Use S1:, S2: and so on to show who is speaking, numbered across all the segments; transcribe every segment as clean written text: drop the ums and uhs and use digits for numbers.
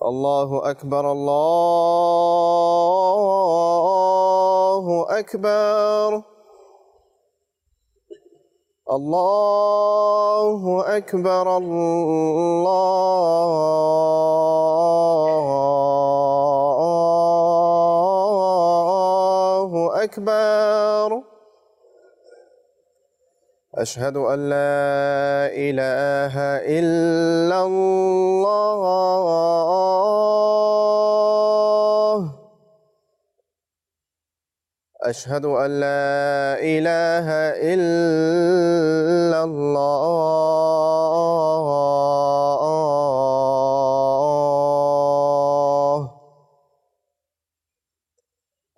S1: الله أكبر الله أكبر الله أكبر الله أكبر. أشهد أن لا إله إلا الله. أشهد أن لا إله إلا الله.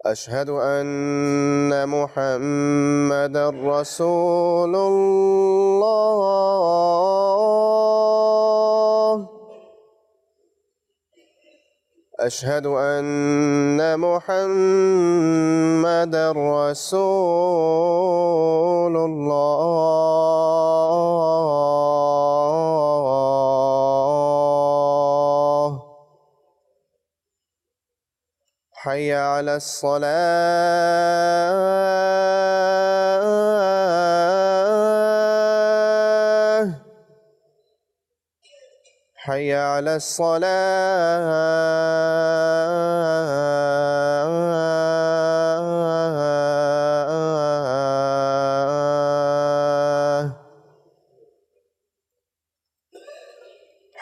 S1: أشهد أن محمدًا رسول الله. أشهد أن محمدًا رسول الله. حي على الصلاة. حي على الصلاة.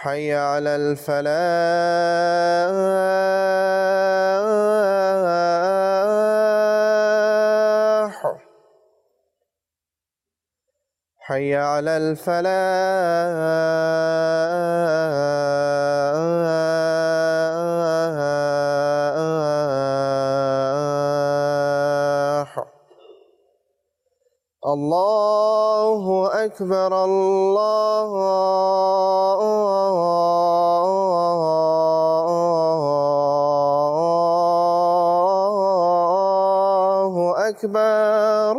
S1: حي على الفلاح. حي على الفلاح. الله أكبر الله أكبر.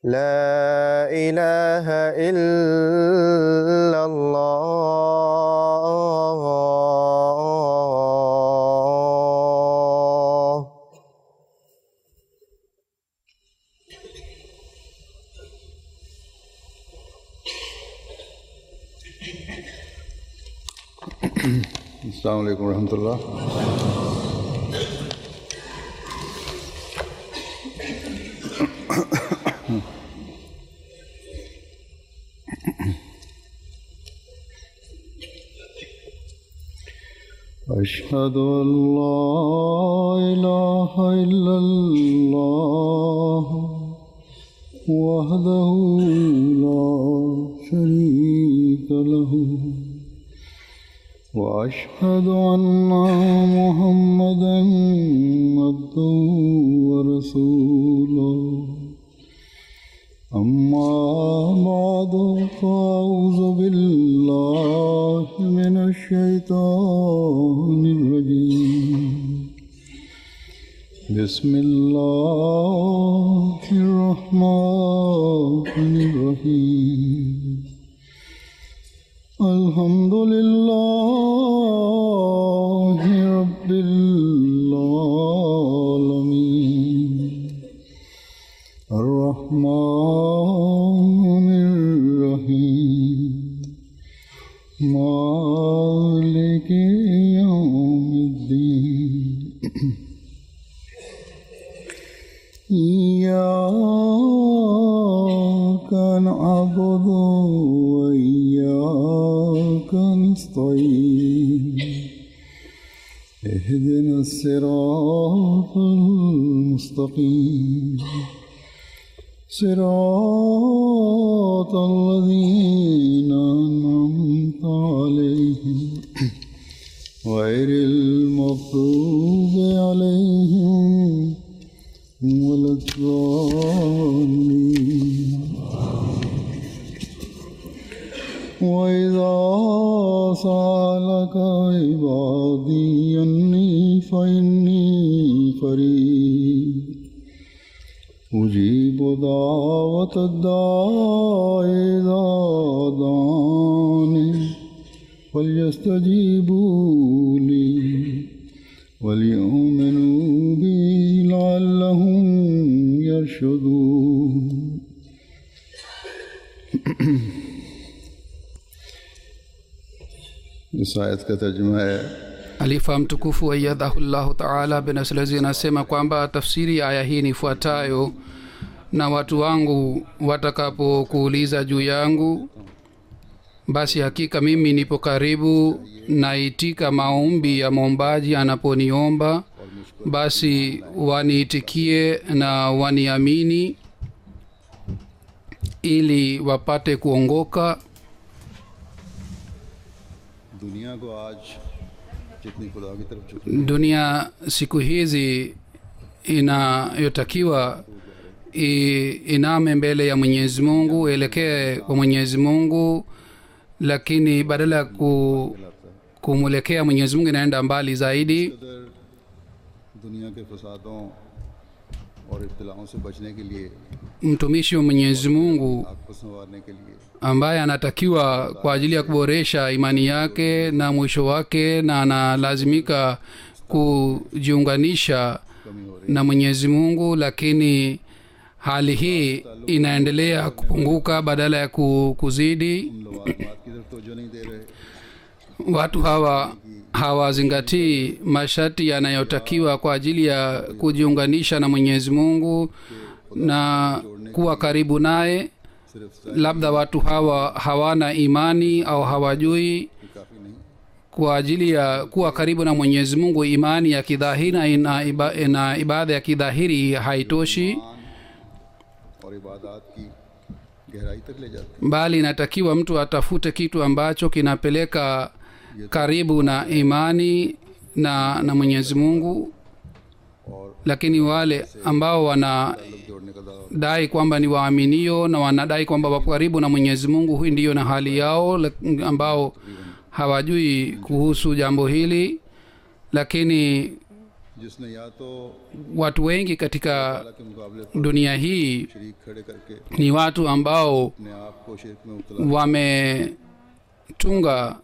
S1: لا إله إلا الله.
S2: السلام عليكم ورحمة الله. أشهد أن لا إله إلا الله وحده لا شريك له وأشهد أن محمدًا عبده ورسوله. أما بعد فأعوذ بالله من الشيطان الرجيم. بسم الله الرحمن الرحيم. الحمد لله رب العالمين الرحمن الرحيم مالك يوم الدين. إياك نعبد وإياك نستعين. اهدنا الصراط المستقيم صراط الذين أنعمت عليهم غير المغضوب عليهم ولا الضالين. وإذا سألك عبادي عني فإني قريب أجيب دعوة الداع إذا دعاني فليستجيبوا لي وليؤمنوا بي لعلهم يرشدون. इस आयत का तर्जुमा है
S3: Alifa mtukufu ayyadhahullahu ta'ala bin Aslazi anasema kwamba tafsiri ya aya hii ni ifuatayo: na watu wangu watakapokuuliza juu yangu, basi hakika mimi nipo karibu, naitika maombi ya mwombaji anaponiomba, basi waniitikie na waniamini ili wapate kuongoka.
S2: दुनिया को आज जितनी खुदा की तरफ झुकी
S3: Dunia siku hizi inayotakiwa iname mbele ya Mwenyezi Mungu, elekee kwa Mwenyezi Mungu, lakini badala ya kumwelekea Mwenyezi Mungu inaenda mbali zaidi.
S2: कदर दुनिया के फसादों और इब्तिलाओं से बचने के लिए,
S3: Mtumishi wa Mwenyezi Mungu
S2: आग को संवारने के लिए
S3: ambaye anatakiwa kwa ajili ya kuboresha imani yake na mwisho wake, na analazimika kujiunganisha na Mwenyezi Mungu, lakini hali hii inaendelea kupunguka badala ya kuzidi.
S2: लवाजमात की तरफ तवज्जो नहीं दे रहे।
S3: Watu hawazingatii masharti yanayotakiwa kwa ajili ya kujiunganisha na Mwenyezi Mungu na kuwa karibu naye.
S2: सिर्फ
S3: Labda watu hawana imani au hawajui
S2: काफ़ी नहीं,
S3: kwa ajili ya kuwa karibu na Mwenyezi Mungu. Imani ya kidhahiri na ibada ya kidhahiri haitoshi,
S2: और इबादत की गहराई तक ले जाते
S3: bali inatakiwa mtu atafute kitu ambacho kinapeleka karibu na imani na Mwenyezi Mungu.
S2: और
S3: Lakini wale ambao wanadai
S2: जोड़ने का दावा
S3: kwamba ni waaminio na wanadai kwamba wapo karibu na Mwenyezi Mungu, hii ndiyo na hali yao, ambao hawajui kuhusu jambo hili. Lakini
S2: जिसने या तो
S3: watu wengi katika
S2: के मुकाबले पर
S3: dunia hii
S2: शरीक खड़े करके
S3: ni watu ambao
S2: अपने आप को शिरक में मुब्तला
S3: wametunga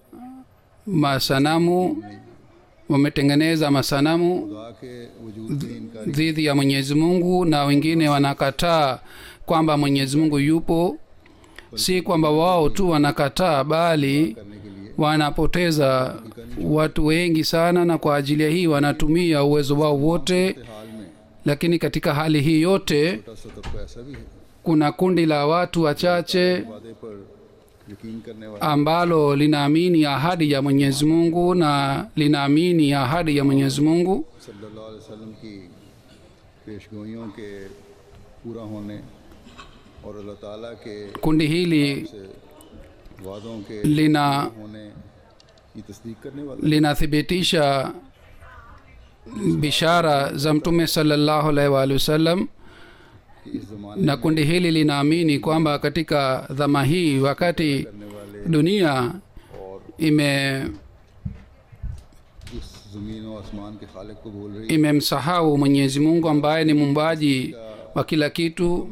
S3: masanamu, wametengeneza masanamu
S2: खुदा के वजूद से इनकार
S3: dhidi ya Mwenyezi Mungu, na wengine wanakataa kwamba Mwenyezi Mungu yupo. Si kwamba wao tu wanakataa, bali
S2: करने के लिए
S3: wanapoteza watu wengi sana, na kwa ajili ya hii wanatumia uwezo wao wote.
S2: हाल में
S3: Lakini katika hali hii yote
S2: छोटा सा तबका ऐसा भी है
S3: kuna kundi la watu wachache
S2: वादे पर यकीन करने वाला
S3: ambalo linaamini ahadi ya Mwenyezi Mungu na linaamini ahadi ya Mwenyezi Mungu
S2: सल्लल्लाहु अलैहि वसल्लम की पेशगोइयों के पूरा होने और अल्लाह ताला के
S3: kundi hili
S2: से वादों के होने की तस्दीक करने वाला
S3: linathibitisha bishara za Mtume sallallahu alaihi wa wasallam,
S2: कि इस ज़माने
S3: na kundi hili linaamini kwamba katika dhama hii, wakati
S2: करने वाले
S3: dunia
S2: इस ज़मीन और आसमान के खालिक को भूल रही
S3: imemsahau Mwenyezi Mungu ambaye ni muumbaji wa kila kitu,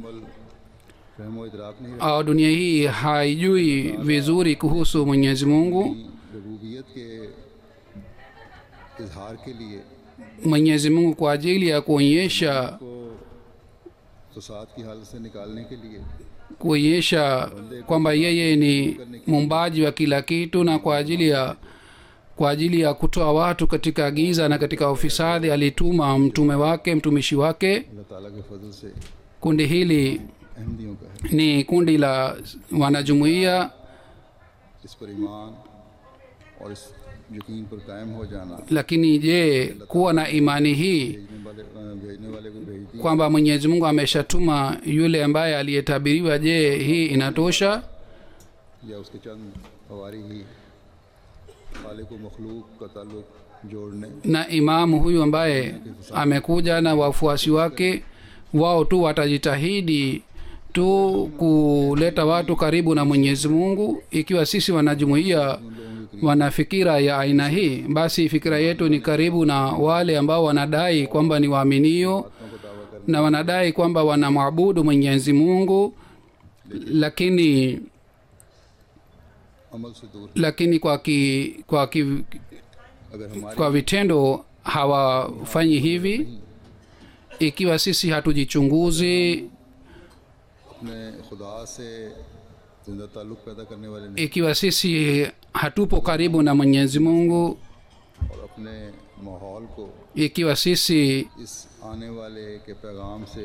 S2: रहमो इदराक नहीं
S3: au dunia hii haijui vizuri kuhusu Mwenyezi Mungu.
S2: रखी रबूबियत के इजहार के लिए
S3: Mwenyezi Mungu kwa ajili ya kuonyesha
S2: को फसाद की हालत से निकालने के लिए
S3: kwamba yeye ni muumbaji wa kila kitu, na kwa ajili ya kutoa watu katika giza na katika ufisadi alituma mtume wake, mtumishi wake.
S2: अल्लाह ताला के फजल से
S3: Kundi hili
S2: अहमदियों का है।
S3: ni kundi la wanajumuiya,
S2: इस पर ईमान और इस यकीन पर कायम हो जाना
S3: lakini je, kuwa na imani hii
S2: भेजने वाले को भेज दी
S3: kwamba Mwenyezi Mungu ameshatuma yule ambaye aliyetabiriwa, je, hii inatosha?
S2: या उसके चंद हवारी ही खालिक व मखलूक का ताल्लुक जोड़ने
S3: Na imamu huyu ambaye amekuja na wafuasi wake, wao tu watajitahidi tu kuleta watu karibu na Mwenyezi Mungu. Ikiwa sisi wanajumuiya wana fikira ya aina hii, basi fikira yetu ni karibu na wale ambao wanadai kwamba ni waaminio, na wanadai kwamba wanamwabudu Mwenyezi Mungu, lakini
S2: अमल से दूर।
S3: lakini
S2: अगर हमारे
S3: kwa vitendo hawafanyi hivi. Ikiwa sisi hatujichunguzi,
S2: अपने खुदा से जिंदा ताल्लुक पैदा करने वाले नहीं
S3: ikiwa sisi hatupo karibu na Mwenyezi Mungu,
S2: और अपने माहौल को
S3: ikiwa sisi
S2: इस आने वाले के पैगाम से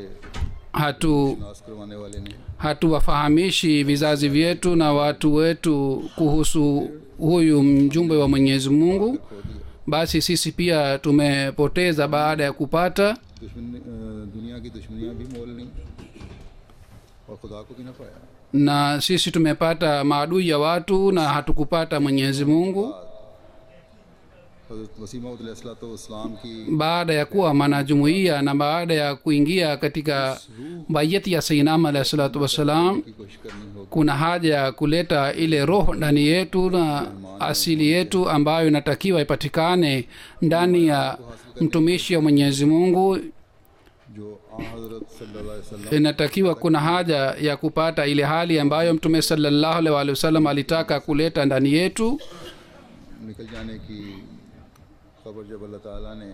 S3: hatu
S2: नाश करवाने वाले नहीं,
S3: hatuwafahamishi vizazi vyetu na watu wetu kuhusu huyu mjumbe wa Mwenyezi Mungu,
S2: खो दिया।
S3: basi sisi pia tumepoteza baada ya kupata,
S2: दुनिया की दुश्मनियां भी मोल नहीं और खुदा को भी ना पाया।
S3: na sisi tumepata maadui ya watu na hatukupata Mwenyezi Mungu.
S2: हज़रत मसीह मौऊद अलैहिस्सलाम की
S3: Baada ya kuwa mwanajumuiya na baada ya kuingia katika bayati ya Sayyidina alayhi salatu wassalam,
S2: की कोशिश करनी होगी।
S3: kuna haja ya kuleta ile roho ndani yetu na asili yetu ambayo inatakiwa ipatikane ndani ya mtumishi wa Mwenyezi Mungu.
S2: जो हज़रत सल्लल्लाहु अलैहि वसल्लम
S3: Inatakiwa, kuna haja ya kupata ile hali ambayo Mtume sallallahu alaihi wasallam alitaka kuleta ndani yetu.
S2: निकल जाने की खबर जब अल्लाह ताला ने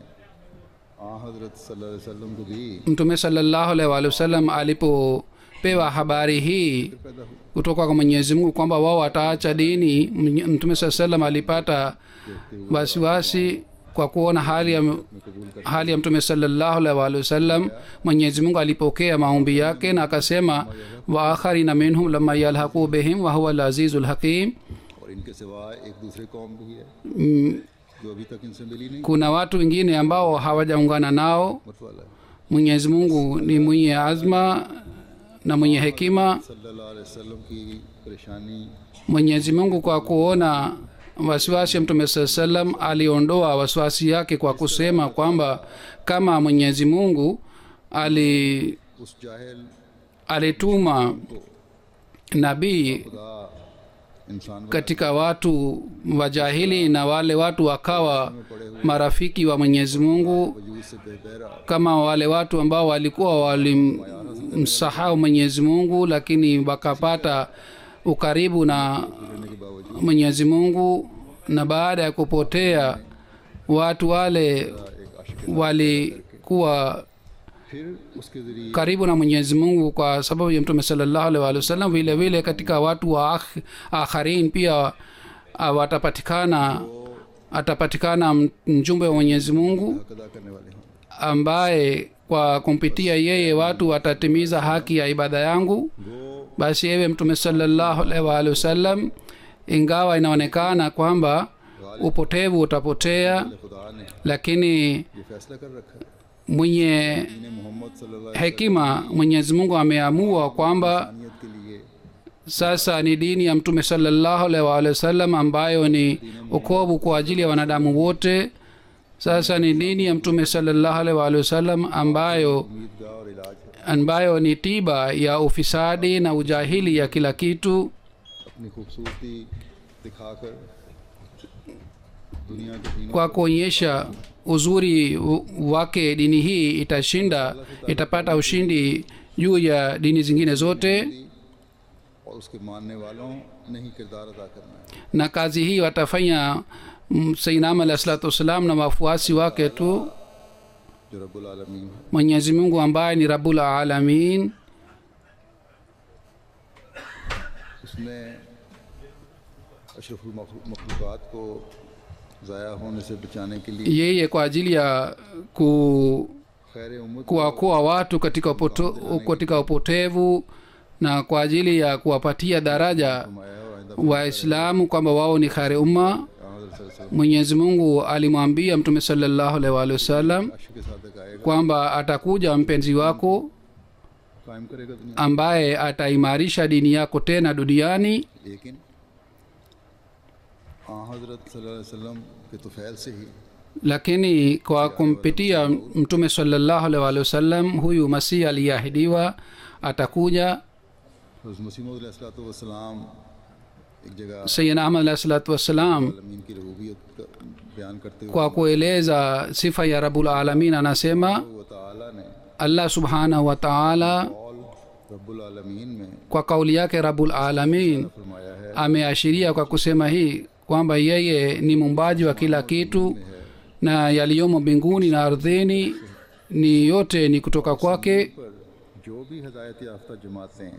S2: हज़रत सल्लल्लाहु अलैहि वसल्लम को दी,
S3: Mtume sallallahu alaihi wasallam alipopewa habari hii
S2: पैदा हुआ
S3: kutoka kwa Mwenyezi Mungu kwamba wao wataacha dini, Mtume sallallahu alaihi wasallam alipata wasiwasi kwa kuona hali ya Mtume sallallahu alaihi wasallam. Mwenyezi Mungu alipokea maombi yake na akasema, wa akharina minhum lamma yalhaqu bihim wa huwa al-azizul hakim.
S2: और इनके सिवा एक दूसरे कौम भी है जो अभी तक इनसे मिली नहीं,
S3: Kuna watu wengine ambao hawajaungana nao.
S2: मत वाला है।
S3: Mwenyezi Mungu ni mwenye azma na mwenye hekima.
S2: सल्लल्लाहु अलैहि वसल्लम की परेशानी
S3: Mwenyezi Mungu kwa kuona wasiwasi ya Mtume sallallahu alaihi wasallam aliondoa wasiwasi yake kwa kusema kwamba kama Mwenyezi Mungu
S2: उस जाहिल
S3: alituma nabii
S2: खुदा इंसान
S3: katika watu wajahili na wale watu wakawa marafiki wa Mwenyezi Mungu,
S2: वजूद से बेबहरा
S3: kama wale watu ambao walikuwa walimsahau Mwenyezi Mungu lakini wakapata ukaribu na
S2: रहने के बावजूद
S3: Mwenyezi Mungu, na baada ya kupotea watu wale walikuwa
S2: फिर उसके जरिए
S3: karibu na Mwenyezi Mungu kwa sababu ya Mtume sallallahu alaihi wasallam. Vile vile katika watu wa akharin pia atapatikana mjumbe wa Mwenyezi Mungu
S2: हक अदा करने वाले हों।
S3: ambaye kwa kumpitia yeye watu watatimiza haki ya ibada yangu.
S2: वो
S3: Basi ewe Mtume sallallahu alaihi wasallam, ingawa inaonekana kwamba upotevu utapotea,
S2: खुदा ने
S3: lakini
S2: ये फैसला कर रखा है,
S3: mwenye
S2: इन्हें मोहम्मद सल्लल्लाहु अलैहि
S3: hekima Mwenyezi Mungu ameamua kwamba
S2: वसल्लम के लिए
S3: sasa ni dini ya Mtume sallallahu alaihi wasallam ambayo ni ukovu kwa ajili ya wanadamu wote. Sasa ni dini ya Mtume sallallahu alaihi wasallam ambayo
S2: उम्मीदगाह और इलाज है।
S3: ambayo ni tiba ya ufisadi na ujahili ya kila kitu.
S2: अपनी खूबसूरती दिखाकर दुनिया के दीनों
S3: Kwa kuonyesha uzuri wake, dini hii itapata ushindi juu ya dini zingine zote,
S2: और उसके मानने वालों ने ही किरदार अदा करना है।
S3: na kazi hii watafanya Sayyidina alayhi salatu wasalam na wafuasi wake tu.
S2: जो रब्बुल आलमीन है,
S3: Mwenyezi Mungu ambaye ni Rabbul Alamin,
S2: उसने अशरफुल मखलूक़ात को ज़ाया होने से बचाने के लिए
S3: yeye kwa ajili ya
S2: खैर उम्मत
S3: kuwaokoa watu katika upotevu na kwa ajili ya kuwapatia daraja
S2: फरमाया और आइंदा
S3: Waislamu kwamba wao ni khari umma.
S2: हज़रत सल्लल्लाहु
S3: Mwenyezi Mungu alimwambia Mtume sallallahu alaihi wasallam
S2: अलैहि वसल्लम के साथ एक आएगा,
S3: kwamba atakuja mpenzi wako
S2: कायम करेगा दुनिया,
S3: ambaye ataimarisha dini yako tena duniani.
S2: लेकिन हज़रत सल्लल्लाहु अलैहि वसल्लम के तुफैल से ही
S3: Lakini kwa kumpitia Mtume sallallahu alaihi wasallam huyu Masihi aliyeahidiwa atakuja.
S2: हज़रत मसीह मौऊद अलैहिस्सलाम एक जगह
S3: Sayyidina Ahmad alayhi salatu wassalam
S2: आलमीन की रबूबियत का बयान करते हुए
S3: kwa kueleza sifa ya Rabbul Alamin anasema,
S2: वो ताला ने
S3: allah subhanahu wa taala
S2: Kaul रब्बुल आलमीन में
S3: kwa kauli yake rabul alamin
S2: फरमाया है
S3: ameashiria kwa kusema hii kwamba yeye ni muumbaji wa kila kitu na yaliyomo mbinguni na ardhini ni yote ni kutoka kwake
S2: पर जो भी हिदायत याफ्ता जमातें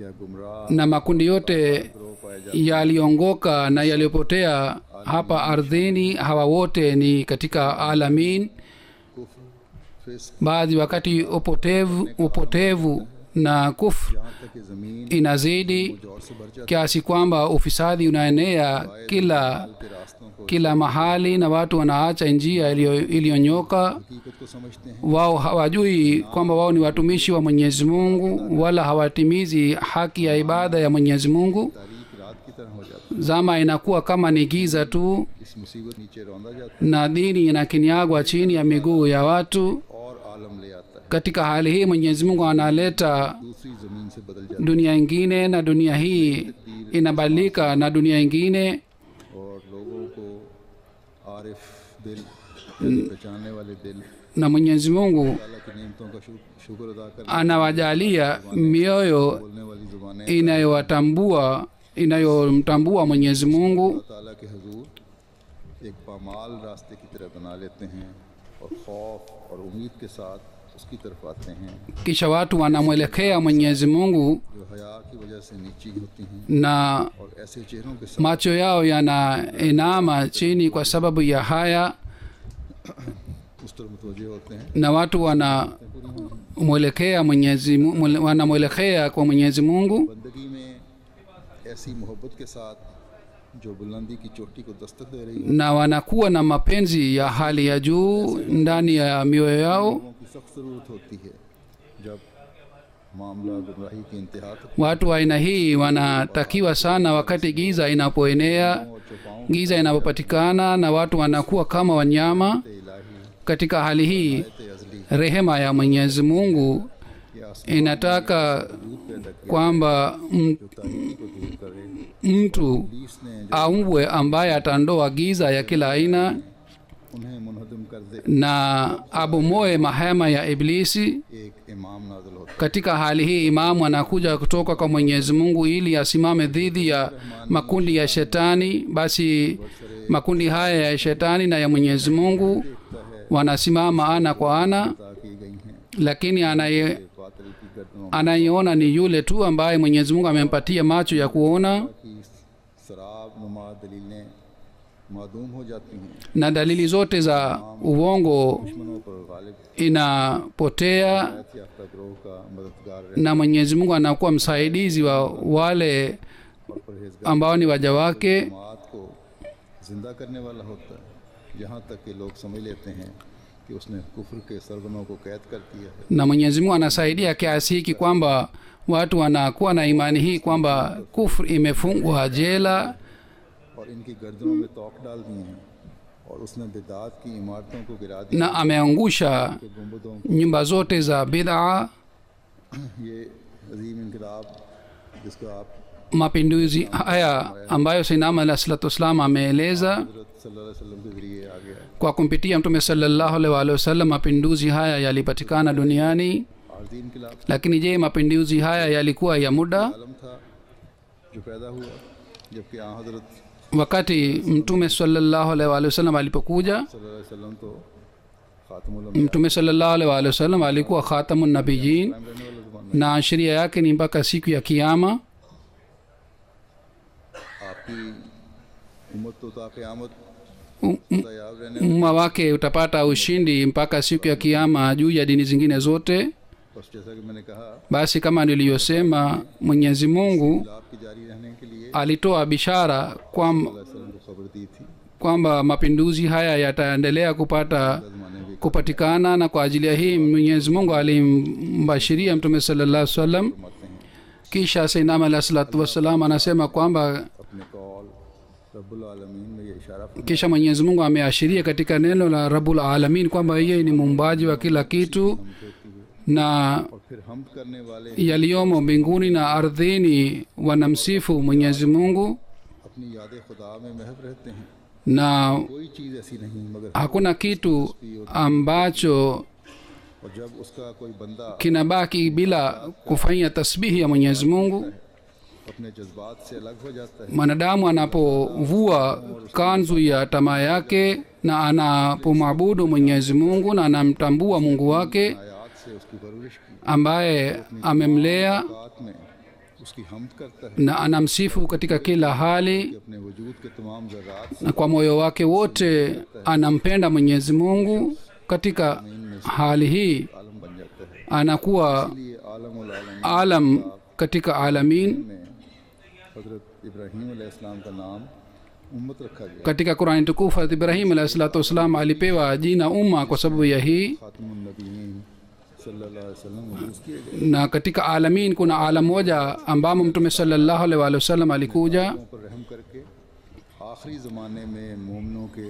S2: या गुमराह
S3: na makundi yote
S2: गिरोह पाए जाते
S3: yaliongoka na yaliyopotea hapa ardhini hawa wote ni katika alamin
S2: कुफ्र फिस्क
S3: baadhi wakati upotevu na kufru
S2: यहाँ तक कि ज़मीन
S3: inazidi
S2: जोर से भर जाती
S3: kiasi kwamba ufisadi unaenea kila
S2: के रास्तों को
S3: kila mahali na watu wanaacha njia iliyonyoka
S2: हकीकत को समझते हैं
S3: wao hawajui kwamba wao ni watumishi wa mwenyezi mungu wala hawatimizi haki ya ibada ya mwenyezi mungu
S2: तारीख रात की तरह हो जाती
S3: zama inakuwa kama ni giza tu
S2: है इस मुसीबत नीचे रौंदा जाता
S3: na dini inakinyagwa chini ya miguu ya watu
S2: है और आलम ले आता है
S3: katika hali hii mwenyezi mungu analeta
S2: दूसरी ज़मीन से बदल जाता
S3: dunia ingine na dunia hii inabadilika na dunia ingine
S2: है और लोगों को आरिफ दिल पहचानने वाले दिल
S3: na mwenyezi mungu
S2: अल्लाह की नेमतों का शुक्र अदा करने
S3: anawajalia mioyo
S2: बोलने वाली ज़ुबानें
S3: inayomtambua mwenyezi mungu
S2: अल्लाह ताला के हुजूर एक पामाल रास्ते की तरह बना लेते हैं और खौफ और उम्मीद के साथ उसकी तरफ आते हैं
S3: kisha watu wanamwelekea mwenyezi mungu
S2: जो हया की वजह से नीची होती हैं
S3: na
S2: और ऐसे चेहरों के साथ
S3: macho yao yanainama chini kwa sababu ya haya
S2: उस तरफ मुतवज्जे होते हैं
S3: na watu wanamwelekea kwa mwenyezi mungu
S2: बंदगी में ऐसी मोहब्बत के साथ जो बुलंदी की चोटी को दस्तक दे रही है
S3: na wanakuwa na mapenzi ya hali ya juu ndani ya mioyo yao
S2: लोगों की सख्त ज़रूरत होती है जब मामला गुमराही की इंतहा तक
S3: watu wa aina hii wanatakiwa sana wakati giza inapoenea
S2: और चौपाओं
S3: giza inapopatikana na watu wanakuwa kama wanyama
S2: इलाही
S3: katika hali hii
S2: अजली
S3: rehema ya mwenyezi mungu
S2: के आसमान
S3: inataka
S2: दूध पैदा किया
S3: kwamba
S2: जो तारीकी को दूर करे
S3: mtu
S2: पुलिस ने जो
S3: aumbwe ambaye atandoa giza ya kila aina
S2: उन्हें मुनहदम कर दे
S3: na abomoe mahema ya iblisi
S2: एक इमाम नाज़िल होता
S3: katika hali hii imamu anakuja kutoka kwa mwenyezi mungu ili asimame dhidi ya makundi ya shetani basi makundi haya ya shetani na ya mwenyezi mungu wanasimama ana kwa ana
S2: है की गई हैं
S3: lakini
S2: बातिल की गर्दनों
S3: anayeona ni yule tu ambaye mwenyezi mungu amempatia macho ya kuona
S2: की शराब नुमा दलीलें मादूम हो जाती हैं
S3: na dalili zote za uongo
S2: दुश्मनों पर गालिब
S3: inapotea
S2: याफ्ता ग्रोह का मददगार रहे
S3: na mwenyezi mungu anakuwa msaidizi wa wale
S2: और परहेजगार
S3: ambao ni waja wake
S2: जमात को जिंदा करने वाला होता है यहाँ तक कि लोग समझ लेते हैं कि उसने कुफ्र के सरगनों को कैद कर दिया है
S3: na mwenyezi mungu anasaidia kiasi hiki kwamba watu wanakuwa na imani hii kwamba kufru imefungwa jela
S2: और इनकी गर्दनों में तोक डाल दिए हैं और उसने बिदात की इमारतों को गिरा दिया
S3: na ameangusha
S2: के गुंबदों
S3: nyumba zote za bid'a
S2: ये अजीम इनकलाब जिसको आप
S3: mapinduzi haya ambayo sainama alah salatu wassalam ameeleza
S2: हज़रत सल्लल्लाहु अलैहि वसल्लम के ज़रिए आ गया
S3: kwa kumpitia mtume sallallahu alaihi wasallam mapinduzi haya yalipatikana duniani
S2: आर्जी इनकलाब
S3: lakini je mapinduzi haya yalikuwa ya muda
S2: आलम था जो पैदा हुआ जबकि आ हज़रत
S3: wakati mtume sallallahu alaihi wasallam alipokuja
S2: सल्लल्लाहु अलैहि वसल्लम तो खातमुल अंबिया
S3: mtume sallallahu alaihi wasallam alikuwa khatamun nabiyyin
S2: रहने वाला ज़माना
S3: na sheria yake ni mpaka siku ya kiyama
S2: आपकी उम्मत तो ता क़यामत
S3: Um-
S2: दयाब रहने
S3: umma wake utapata ushindi mpaka siku ya kiyama juu ya dini zingine zote
S2: बस जैसा कि मैंने कहा
S3: basi kama niliyosema mwenyezi mungu
S2: लाभ की जारी रहने के लिए
S3: alitoa bishara
S2: वसल्लम को खबर दी थी
S3: kwamba mapinduzi haya yataendelea kupata
S2: ज़माने भी
S3: kupatikana na kwa ajili ya hii mwenyezi mungu alimbashiria mtume sallallahu alaihi wasallam
S2: फरमाते हैं
S3: kisha sainama alah salatu wassalam anasema kwamba
S2: अपने कौल रब्बुल आलमीन में ये इशारा फरमाया
S3: kisha mwenyezi mungu ameashiria katika neno la rabul alamin kwamba yeye ni muumbaji wa kila kitu na
S2: और फिर हम करने वाले
S3: yaliyomo mbinguni na ardhini wanamsifu mwenyezi mungu
S2: अपनी याद खुदा में महव रहते हैं
S3: na
S2: कोई चीज़ ऐसी नहीं मगर
S3: hakuna kitu ambacho
S2: और जब उसका कोई बंदा
S3: kinabaki bila kufanya tasbihi ya Mwenyezi Mungu.
S2: अपने जज्बात से अलग हो जाता है,
S3: Mwanadamu anapovua kanzu ya tamaa yake na anapomwabudu Mwenyezi Mungu na anamtambua Mungu wake
S2: आयात से उसकी परवरिश की
S3: ambaye amemlea
S2: बात में उसकी हमद करता है
S3: na anamsifu katika kila hali,
S2: कि अपने वजूद के तमाम ज़र्रात से
S3: na kwa moyo wake wote anampenda Mwenyezi Mungu. Katika hali hii
S2: आलम बन जाता है।
S3: anakuwa
S2: इसलिए आलम उल आलम
S3: alam katika alamin.
S2: में हज़रत इब्राहीम अलैहिस्सलाम का नाम उम्मत रखा गया।
S3: Katika Qur'ani tukufu Hazrat Ibrahim alayhi salatu wasalam alipewa jina umma kwa sababu ya hii,
S2: खातमुन नबीयीन सल्लल्लाहु अलैहि वसल्लम मौजूद किए गए।
S3: na katika alamin kuna alam moja ambamo Mtume sallallahu alaihi wasallam alikuja.
S2: लोगों पर रहम करके आखिरी ज़माने में मोमिनों के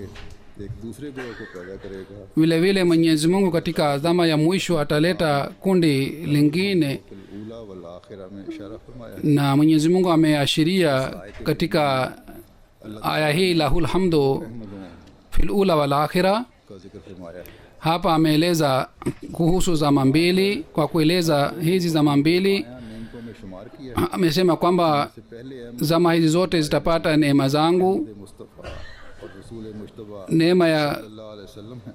S2: एक दूसरे गिरोह को पैदा करेगा।
S3: Vile vile Mwenyezi Mungu katika zama ya mwisho ataleta kundi lingine,
S2: ऊला वल आखिरा में इशारा फरमाया है।
S3: na Mwenyezi Mungu ameashiria katika aya hii lahul hamdu
S2: अहमदों
S3: fil ula wal akhirah.
S2: का जिक्र फरमाया है।
S3: Hapa ameeleza kuhusu zama mbili. Kwa kueleza hizi zama mbili
S2: यहाँ नेमतों में शुमार किया है।
S3: amesema kwamba
S2: इससे पहले
S3: zama hizi zote zitapata neema zangu.
S2: Mustafa और रसूल मुश्तबा
S3: Neema ya,
S2: सल्लल्लाहु अलैहि वसल्लम है।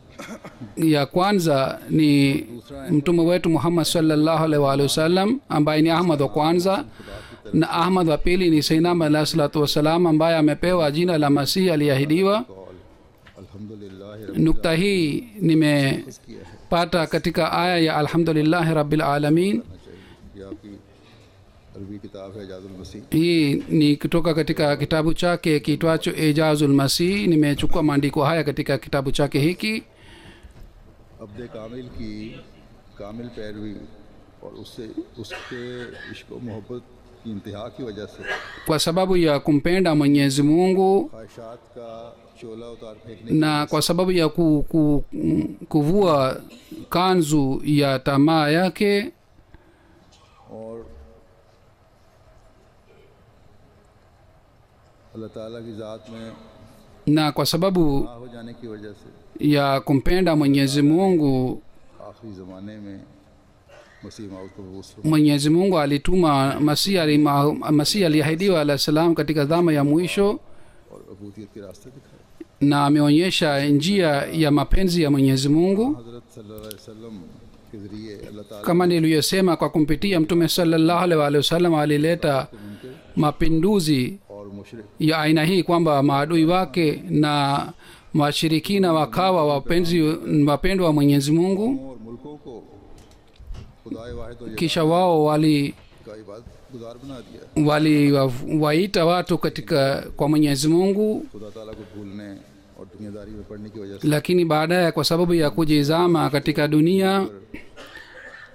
S3: ya kwanza ni mtume wetu Muhammad sallallahu alaihi wasallam ambaye ni Ahmad wa kwanza, na Ahmad wa pili ni Sayyidina alayhi salatu wasalam ambaye amepewa jina la Masihi aliyeahidiwa.
S2: Kaul अल्हम्दुलिल्लाह
S3: Nukta hii nimepata katika aya ya alhamdulillahi rabbil alamin.
S2: ये आपकी अरबी किताब है इजाज़ुल मसीह।
S3: Hii ni kutoka katika kitabu chake kiitwacho Ijazul Masih. Nimechukua maandiko haya katika kitabu chake hiki.
S2: अब्द कामिल की कामिल पैरवी और उससे उसके इश्क व मोहब्बत की इंतहा की वजह से
S3: Kwa sababu ya kumpenda Mwenyezi Mungu
S2: ख्वाहिशात का शोला उतार फेंकने
S3: na kwa sababu ya kuvua kanzu ya tamaa yake,
S2: और अल्लाह ताला की ज़ात में
S3: na kwa sababu
S2: ना हो जाने की वजह से
S3: ya kumpenda Mwenyezi Mungu,
S2: आखिरी ज़माने में मसीह माऊद को मबूस
S3: Mwenyezi Mungu alituma Masihi aliahidiwa alayhi salam katika dhama ya mwisho,
S2: और अबूदियत के रास्ते दिखाए।
S3: na ameonyesha njia ya mapenzi ya Mwenyezi Mungu.
S2: हज़रत सल्लल्लाहु अलैहि वसल्लम के ज़रिए अल्लाह ताला
S3: Kama niliyosema, kwa kumpitia Mtume sallallahu alaihi wasallam alileta mapinduzi
S2: और मुशरिक
S3: ya aina hii kwamba maadui wake na washirikina wakawa wapendwa wa Mwenyezi Mungu.
S2: और मुल्कों को खुदाए वाहिद और
S3: Kisha wao
S2: का इबादत गुजार बना दिया।
S3: waliwaita watu kwa Mwenyezi Mungu,
S2: खुदा ताला को भूलने और दुनियादारी में पड़ने की वजह से
S3: lakini baadaye kwa sababu ya kujizama katika dunia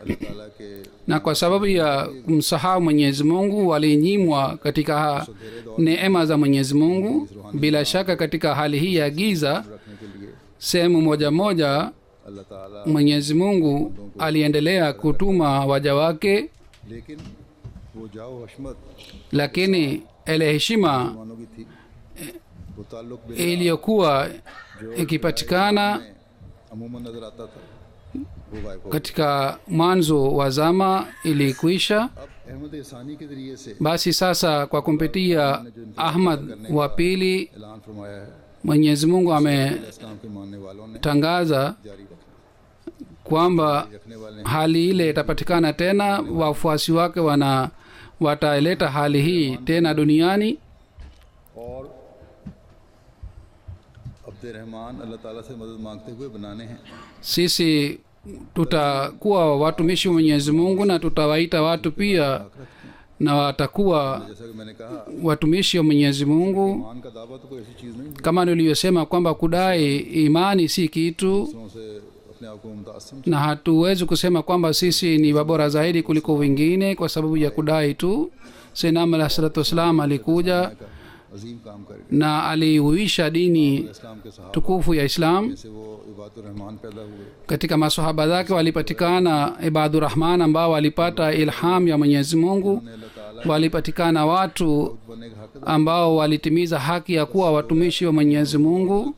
S2: अल्लाह ताला के
S3: na kwa sababu ya kumsahau Mwenyezi Mungu walinyimwa katika neema za Mwenyezi Mungu. Bila shaka katika hali hii ya giza,
S2: रखने के लिए
S3: sehemu moja moja
S2: अल्लाह ताला
S3: Mwenyezi Mungu aliendelea kutuma waja wake,
S2: लेकिन वो जाओ हशमत
S3: lakini ile heshima
S2: मानों की थी वो ताल्लुक
S3: iliyokuwa ikipatikana
S2: अमूमन नजर आता था वो गायब हो
S3: katika mwanzo wa zama ilikwisha.
S2: अब अहमद ihsani के जरिए से
S3: Basi sasa kwa kumpitia Ahmad wa pili,
S2: ऐलान फरमाया है
S3: Mwenyezi Mungu
S2: इस्लाम के मानने वालों ने
S3: ametangaza
S2: जारी रखा
S3: kwamba
S2: रखने वाले
S3: hali ile itapatikana tena, wafuasi wake wataileta hali hii tena duniani.
S2: और अब्द रहमान अल्लाह ताला से मदद मांगते हुए बनाने हैं।
S3: Sisi tutakuwa watumishi wa Mwenyezi Mungu na tutawaita watu pia na watakuwa
S2: जैसा कि मैंने कहा
S3: watumishi wa Mwenyezi Mungu.
S2: ईमान का दावा तो कोई ऐसी चीज़ नहीं है
S3: Kama niliyosema kwamba kudai imani si kitu,
S2: दूसरों से अपने आप को मुमताज़ समझ
S3: na hatuwezi kusema kwamba sisi ni wabora zaidi kuliko wengine kwa sababu ya kudai tu. Sayyidina alayhi salatu wasalam alikuja
S2: का अजीम काम करेगा।
S3: na alihuisha dini
S2: इस्लाम के सहाबा
S3: tukufu ya Islam.
S2: से वो इबादुर रहमान पैदा हुए
S3: Katika masahaba zake walipatikana Ibadur Rahman ambao walipata ilham ya Mwenyezi Mungu.
S2: अल्लाह ताला
S3: Walipatikana watu
S2: बने का हक
S3: ambao walitimiza haki ya kuwa watumishi wa Mwenyezi Mungu.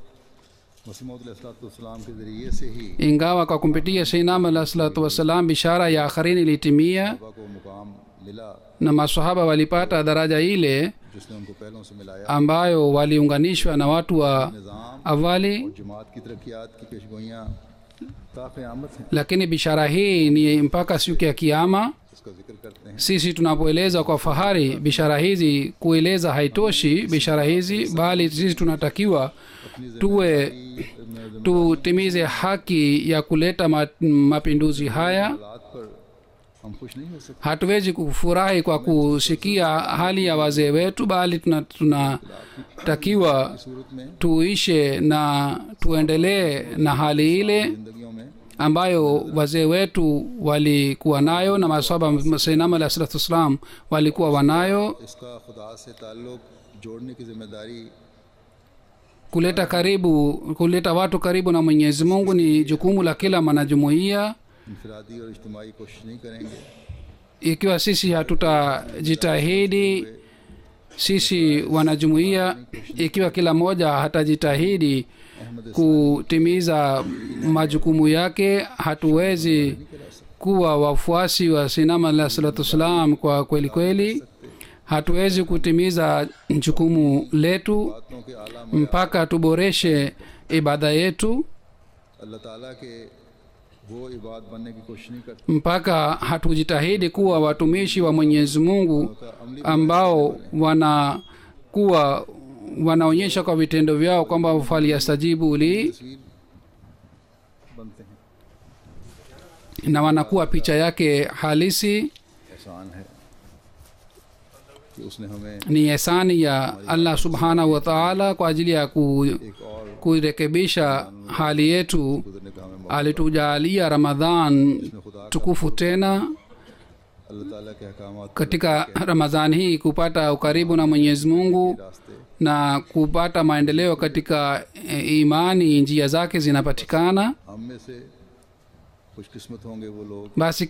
S2: मसीह मौद अलैहिस्सलाम के ज़रिए से ही
S3: ingawa kwa kumpitia Sayyidina alayhi salatu wassalam bishara ya akhirin ilitimia
S2: बाबा को मुकाम मिला
S3: na maswahaba walipata daraja ile
S2: जिसने उनको पहलों से मिलाया।
S3: ambayo waliunganishwa na watu wa
S2: निज़ाम
S3: awali,
S2: और जमात की तरक्यात की पेशगोइयाँ ता क़यामत हैं,
S3: lakini bishara hii ni mpaka siku ya kiyama.
S2: इसका जिक्र करते हैं।
S3: Sisi tunapoeleza kwa fahari bishara hizi, kueleza haitoshi bishara hizi, bali sisi tunatakiwa tuwe tutimize haki ya kuleta mapinduzi haya.
S2: हालात पर हम खुश नहीं हो सकते।
S3: Hatuwezi kufurahi kwa kusikia hali ya wazee wetu, bali tunatakiwa
S2: सूरत में
S3: tuishe na tuendelee na hali ile
S2: जिंदगियों में
S3: ambayo wazee wetu walikuwa nayo na maswahaba Sayyidina alayhi salatu wassalam walikuwa wanayo.
S2: इसका खुदा से ताल्लुक जोड़ने की जिम्मेदारी
S3: Kuleta watu karibu na Mwenyezi Mungu ni jukumu la kila mwanajumuiya.
S2: इनफरादी और इज्तिमाई कोशिश नहीं करेंगे
S3: Ikiwa sisi hatutajitahidi, sisi wanajumuiya, ikiwa kila mmoja hatajitahidi kutimiza majukumu yake, hatuwezi kuwa wafuasi wa Sayyidina alayhi salatu wassalam kwa kweli kweli. Hatuwezi kutimiza jukumu letu
S2: बातों के आला
S3: mpaka tuboreshe ibada yetu,
S2: अल्लाह ताला के वो इबाद बनने की कोशिश नहीं करते।
S3: mpaka hatujitahidi kuwa watumishi wa Mwenyezi Mungu ambao wanaonyesha kwa vitendo vyao kwamba falyastajibu li,
S2: तस्वीर बनते हैं।
S3: na wanakuwa picha yake halisi.
S2: एहसान है कि उसने हमें
S3: Ni ihsani ya Allah subhanahu wa ta'ala kwa ajili ya
S2: एक और
S3: kurekebisha hali yetu.
S2: गुजरने का हमें मौका
S3: Alitujalia Ramadhan
S2: खुदा
S3: tukufu tena
S2: अल्लाह ताला के अहकामात
S3: katika Ramadhan hii kupata ukaribu na Mwenyezi Mungu
S2: रास्ते
S3: na kupata maendeleo katika imani, njia zake zinapatikana.
S2: हम में से खुशकिस्मत होंगे वो लोग
S3: Basi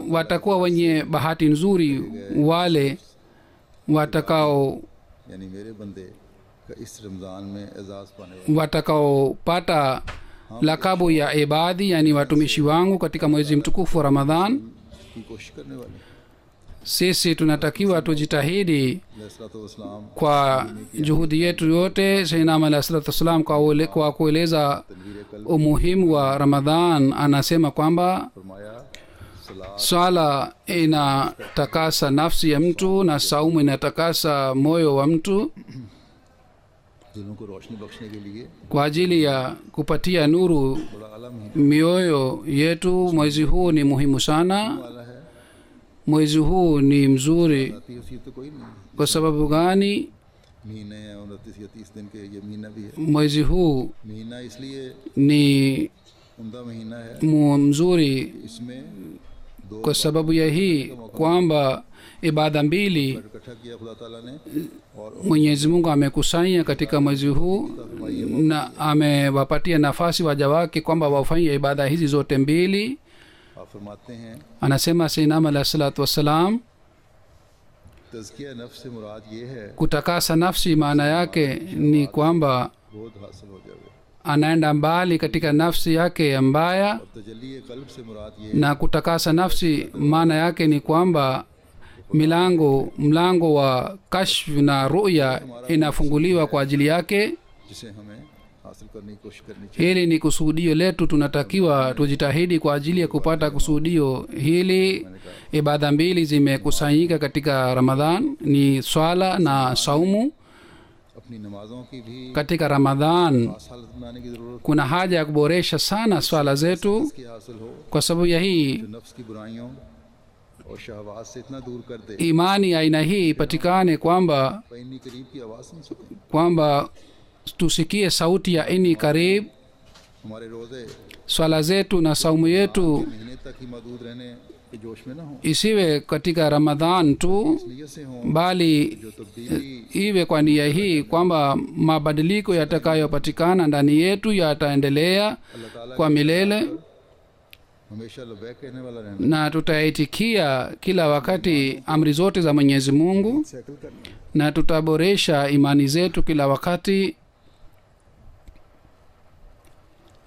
S3: watakuwa wenye bahati nzuri wale watakao
S2: यानी मेरे बंदे का इस रमज़ान में एजाज़ पाने
S3: watakaopata lakabu ya ibadi, yani watumishi wangu katika mwezi mtukufu wa Ramadhan.
S2: की कोशिश करने वाले
S3: Sisi tunatakiwa tujitahidi
S2: अलैहिस्सलाम
S3: kwa juhudi yetu yote. Sayyidina alayhi salatu wassalam kwa kueleza umuhimu wa Ramadhan anasema kwamba
S2: फरमाया सलात
S3: swala inatakasa nafsi ya mtu na saumu inatakasa moyo wa mtu.
S2: दिलों को रोशनी बख्शने के लिए
S3: Kwa ajili ya kupatia nuru
S2: बड़ा आलम ही
S3: mioyo yetu, mwezi huu ni muhimu sana.
S2: वाला है।
S3: Mwezi huu ni mzuri.
S2: आती है तो कोई नहीं,
S3: Kwa sababu gani?
S2: महीने हैं 29 या 30 दिन के, ये महीना भी है।
S3: Mwezi huu
S2: महीना इसलिए
S3: ni
S2: उम्दा महीना है,
S3: mzuri
S2: इसमें दो
S3: kwa sababu ya hii kwamba ibada mbili
S2: इकट्ठा किया खुदा ताला ने और
S3: Mwenyezi Mungu amekusanya katika mwezi huu na amewapatia nafasi waja wake kwamba wafanye ibada hizi zote mbili.
S2: आप फरमाते हैं
S3: Anasema Sayyidina alayhi salatu wassalam,
S2: तज़किया नफ्स से मुराद ये है
S3: kutakasa nafsi maana yake ni kwamba
S2: बोध हासिल हो जाए,
S3: anaenda mbali katika nafsi yake mbaya,
S2: और तजल्ली कल्ब से मुराद ये
S3: na kutakasa nafsi maana yake ni kwamba mlango wa kashf na ruya inafunguliwa kwa ajili yake.
S2: जिसे हमें हासिल करने की कोशिश करनी चाहिए।
S3: Hili ni kusudio letu, tunatakiwa tujitahidi kwa ajili ya kupata kusudio hili. Ibada mbili zimekusanyika katika Ramadhan, ni swala na saumu.
S2: अपनी नमाजों की भी
S3: Katika Ramadhan
S2: खास हालत बनाने की ज़रूरत
S3: kuna haja ya kuboresha sana swala zetu.
S2: की हासिल हो,
S3: Kwa sababu ya hii
S2: जो नफ्स की बुराइयों और शहवात से इतना दूर कर दे
S3: imani aina hii ipatikane kwamba
S2: इन्नी करीब की आवाज़ सुन सकें।
S3: kwamba tusikie sauti ya ini karib.
S2: हमारे रोज़े
S3: Swala zetu na saumu yetu
S2: महीने तक ही मौजूद रहने के जोश में ना हो,
S3: isiwe katika Ramadhan tu,
S2: नीयत से हों
S3: bali
S2: जो तब्दीली
S3: iwe kwa nia hii kwamba mabadiliko yatakayopatikana ndani yetu yataendelea
S2: अल्लाह ताला
S3: kwa milele,
S2: हमेशा लबैक कहने वाला रहना,
S3: na tutaitikia kila wakati amri zote za Mwenyezi Mungu,
S2: सैकल करना।
S3: na tutaboresha imani zetu kila wakati.